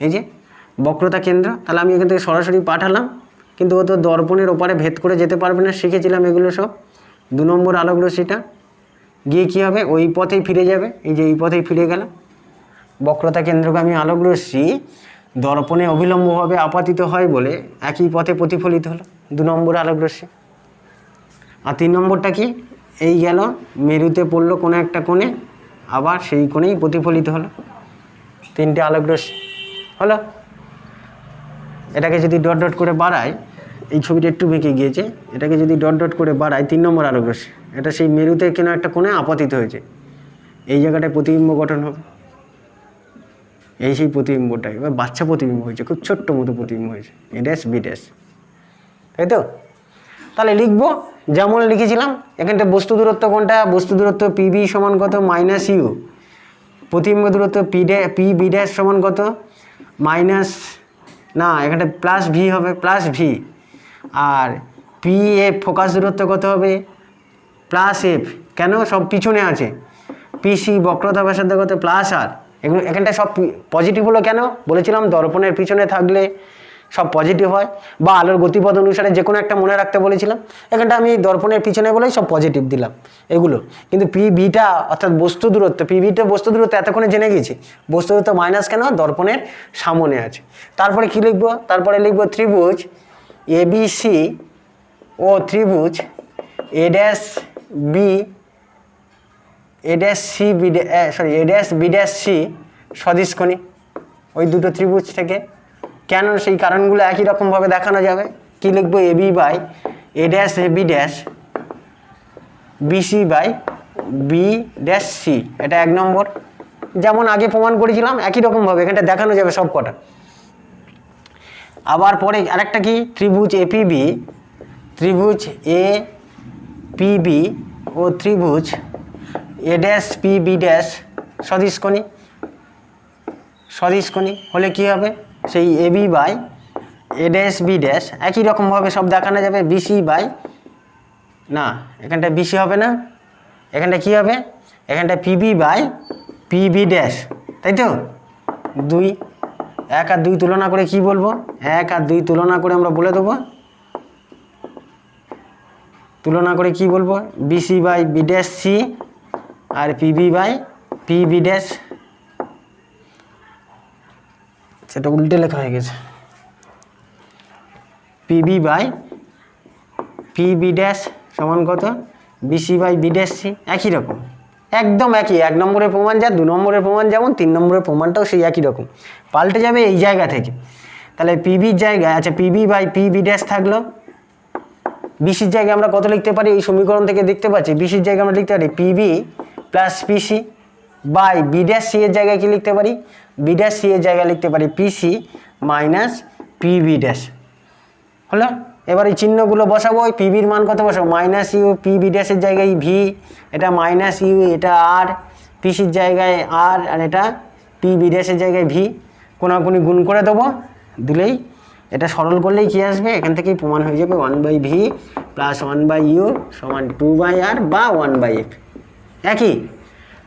এই যে বক্রতা কেন্দ্র, তাহলে আমি এখান থেকে সরাসরি পাঠালাম, কিন্তু ও তো দর্পণের ওপারে ভেদ করে যেতে পারবে না, শিখেছিলাম এগুলো সব। 2 নম্বর আলোকরশ্মিটা গিয়ে কী হবে? ওই পথেই ফিরে যাবে, এই যে এই পথেই ফিরে গেল। বক্রতা কেন্দ্রগামী আলোকরশ্মি দর্পণে অবিলম্বভাবে আপাতিত হয় বলে একই পথে প্রতিফলিত হলো, 2 নম্বর আলোকরশ্মি। আর 3 নম্বরটা কি? এই গেল মেরুতে পড়লো কোনো একটা কোণে, আবার সেই কোণেই প্রতিফলিত হলো, 3টে আলোক রশ্মি হলো। এটাকে যদি ডট ডট করে বাড়াই, এই ছবিটা একটু বেঁকে গিয়েছে, এটাকে যদি ডট ডট করে বাড়াই 3 নম্বর আলোক রশ্মি, এটা সেই মেরুতে কেন একটা কোণে আপতিত হয়েছে, এই জায়গাটায় প্রতিবিম্ব গঠন হবে, এই সেই প্রতিবিম্বটাই। এবার বাচ্চা প্রতিবিম্ব হয়েছে, খুব ছোট্ট মতো প্রতিবিম্ব হয়েছে, এ ড্যাশ বি ড্যাশ, তাই তো? তাহলে লিখবো যেমন লিখেছিলাম, এখানটা বস্তু দূরত্ব কোনটা, বস্তু দূরত্ব পিবি সমান কত মাইনাস ইউ, প্রতিবিম্ব দূরত্ব পি বি ড্যাশ সমান কত মাইনাস, না এখানটা প্লাস ভি হবে, প্লাস ভি, আর পি এফ ফোকাস দূরত্ব কত হবে প্লাস এফ, কেন সব পিছনে আছে, পিসি বক্রতা ব্যাসার্ধ কত প্লাস আর, এগুলো এখানটা সব পজিটিভ হলো কেন বলেছিলাম, দর্পণের পিছনে থাকলে সব পজিটিভ হয়, বা আলোর গতিপথ অনুসারে যে কোনো একটা মনে রাখতে বলেছিলাম, এখানটা আমি দর্পণের পিছনে বলেই সব পজিটিভ দিলাম এগুলো। কিন্তু পি বিটা অর্থাৎ বস্তু দূরত্ব, পি বিটা বস্তু দূরত্ব এতক্ষণে জেনে গেছি, বস্তু দূরত্ব মাইনাস কেন, দর্পণের সামনে আছে। তারপরে কি লিখবো, তারপরে লিখবো ত্রিভুজ এ বি সি ও ত্রিভুজ A dash B, A dash C B, sorry A dash B dash C সদিশকোণী, ওই দুটো ত্রিভুজ থেকে। কেন সেই কারণগুলো একই রকমভাবে দেখানো যাবে। কি লিখবো, A B by A dash A B dash, B C by B dash C, এটা 1 নম্বর। যেমন আগে প্রমাণ করেছিলাম একই রকমভাবে এখানটা দেখানো যাবে সব কটা। আবার পরে আরেকটা কি, ত্রিভুজ এ পি বি, ত্রিভুজ এ পি বি ও ত্রিভুজ A dash P B dash সদিশকোণী, সদিশকোণী হলে কি হবে, সেই A B by A dash B dash একই রকমভাবে সব দেখানো যাবে, বিসি বাই, না এখানটা বিসি হবে না, এখানটা কি হবে, এখানটা পিবি বাই পিবি ড্যাশ, তাই তো? 2, 1 আর 2 তুলনা করে কি বলবো, 1 আর 2 তুলনা করে আমরা বলে দেবো, তুলনা করে কি বলবো, BC by B dash C আর পিবি বাই পিবি ড্যাশ, সেটা উল্টে লেখা হয়ে গেছে, পিবি বাই পিবি ড্যাশ সমান কত BC by B dash C, একই রকম, একদম একই। 1 নম্বরের প্রমাণ যা, 2 নম্বরের প্রমাণ যেমন, 3 নম্বরের প্রমাণটাও সেই একই রকম, পাল্টে যাবে এই জায়গা থেকে। তাহলে পিবির জায়গায়, আচ্ছা পিবি বাই পিবি ড্যাশ থাকলো, বিসির জায়গায় আমরা কত লিখতে পারি, এই সমীকরণ থেকে দেখতে পাচ্ছি, বিসির জায়গায় আমরা লিখতে পারি PB plus PC by B dash C এর জায়গায় কি লিখতে পারি, বি ড্যাশ সি এর জায়গায় লিখতে পারি পিসি মাইনাস পিবি ড্যাশ, হলো। এবার এই চিহ্নগুলো বসাবো, ওই পিবির মান কত বসাবো, মাইনাস ইউ, পিবি ড্যাশের জায়গায় ভি, এটা মাইনাস ইউ, এটা আর, পিসির জায়গায় আর, আর এটা পিবি ড্যাশের জায়গায় ভি, কোনাকুনি গুণ করে দেবো, দিলেই এটা সরল করলেই কি আসবে, এখান থেকেই প্রমাণ হয়ে যাবে 1/v প্লাস 1/u সমান 2/r বা 1/f। একই,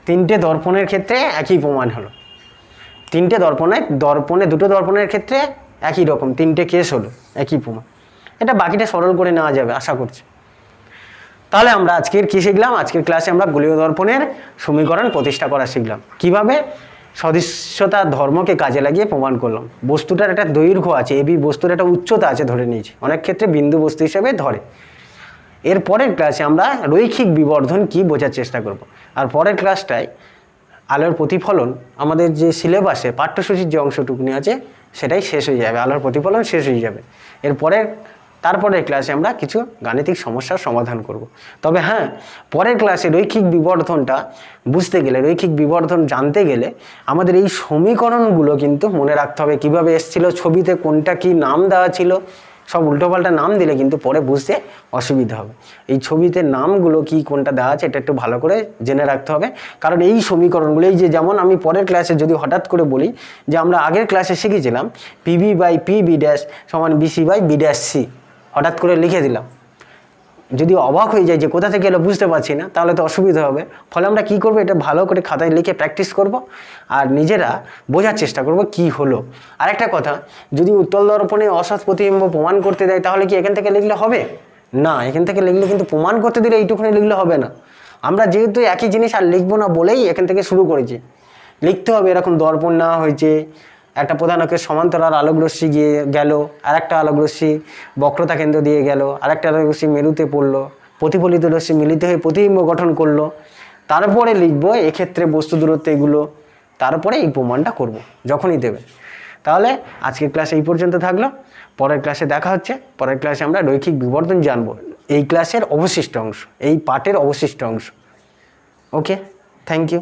3টে দর্পণের ক্ষেত্রে একই প্রমাণ হলো, 3টে দর্পণে দুটো দর্পণের ক্ষেত্রে একই রকম 3টে কেস হলো, একই প্রমাণ। এটা বাকিটা সরল করে নেওয়া যাবে আশা করছি। তাহলে আমরা আজকের কি শিখলাম, আজকের ক্লাসে আমরা গোলীয় দর্পণের সমীকরণ প্রতিষ্ঠা করা শিখলাম, কিভাবে সদৃশ্যতা ধর্মকে কাজে লাগিয়ে প্রমাণ করলাম। বস্তুটার একটা দৈর্ঘ্য আছে, এবি বস্তুর একটা উচ্চতা আছে ধরে নিয়েছি, অনেক ক্ষেত্রে বিন্দু বস্তু হিসেবে ধরে। এর পরের ক্লাসে আমরা রৈখিক বিবর্ধন কি বোঝার চেষ্টা করব। আর পরের ক্লাসটায় আলোর প্রতিফলন, আমাদের যে সিলেবাসে পাঠ্যসূচির যে অংশটুকুনি আছে সেটাই শেষ হয়ে যাবে, আলোর প্রতিফলন শেষ হয়ে যাবে। তারপরের ক্লাসে আমরা কিছু গাণিতিক সমস্যার সমাধান করব। তবে হ্যাঁ, পরের ক্লাসে রৈখিক বিবর্ধনটা বুঝতে গেলে, রৈখিক বিবর্ধন জানতে গেলে আমাদের এই সমীকরণগুলো কিন্তু মনে রাখতে হবে, কিভাবে এসেছিল, ছবিতে কোনটা কি নাম দেওয়া ছিল, সব উল্টোপাল্টা নাম দিলে কিন্তু পরে বুঝতে অসুবিধা হবে। এই ছবিতে নামগুলো কি কোনটা দেওয়া আছে এটা একটু ভালো করে জেনে রাখতে হবে, কারণ এই সমীকরণগুলো, এই যে যেমন আমি পরের ক্লাসে যদি হঠাৎ করে বলি যে আমরা আগের ক্লাসে শিখেছিলাম পিবি বাই পিবি ড্যাশ সমান BC by B dash C, হঠাৎ করে লিখে দিলাম, যদি অবাক হয়ে যায় যে কোথা থেকে এলো বুঝতে পারছি না, তাহলে তো অসুবিধা হবে। ফলে আমরা কি করব, এটা ভালো করে খাতায় লিখে প্র্যাকটিস করব আর নিজেরা বোঝার চেষ্টা করব কি হলো। আরেকটা কথা, যদি উত্তল দর্পণে অসৎ প্রতিবিম্ব প্রমাণ করতে দেয় তাহলে কি এখান থেকে লিখলে হবে না, এখান থেকে লিখলে কিন্তু প্রমাণ করতে দিলে এইটুকুনি লিখলে হবে না। আমরা যেহেতু একই জিনিস আর লিখবো না বলেই এখান থেকে শুরু করেছি, লিখতে হবে এরকম দর্পণ নেওয়া হয়েছে, একটা প্রধানকের সমান্তরাল আলোকরশ্মি গিয়ে গেল, আর একটা আলোকরশ্মি বক্রতা কেন্দ্র দিয়ে গেল, আর একটা আলোকরশ্মি মেরুতে পড়লো, প্রতিফলিত রশ্মি মিলিত হয়ে প্রতিবিম্ব গঠন করলো, তারপরে লিখবো এক্ষেত্রে বস্তু দূরত্ব এগুলো, তারপরে এই প্রমাণটা করব যখনই দেবে। তাহলে আজকের ক্লাস এই পর্যন্ত থাকলো, পরের ক্লাসে দেখা হচ্ছে। পরের ক্লাসে আমরা রৈখিক বিবর্তন জানবো, এই ক্লাসের অবশিষ্ট অংশ, এই পাঠের অবশিষ্ট অংশ। ওকে, থ্যাংক ইউ।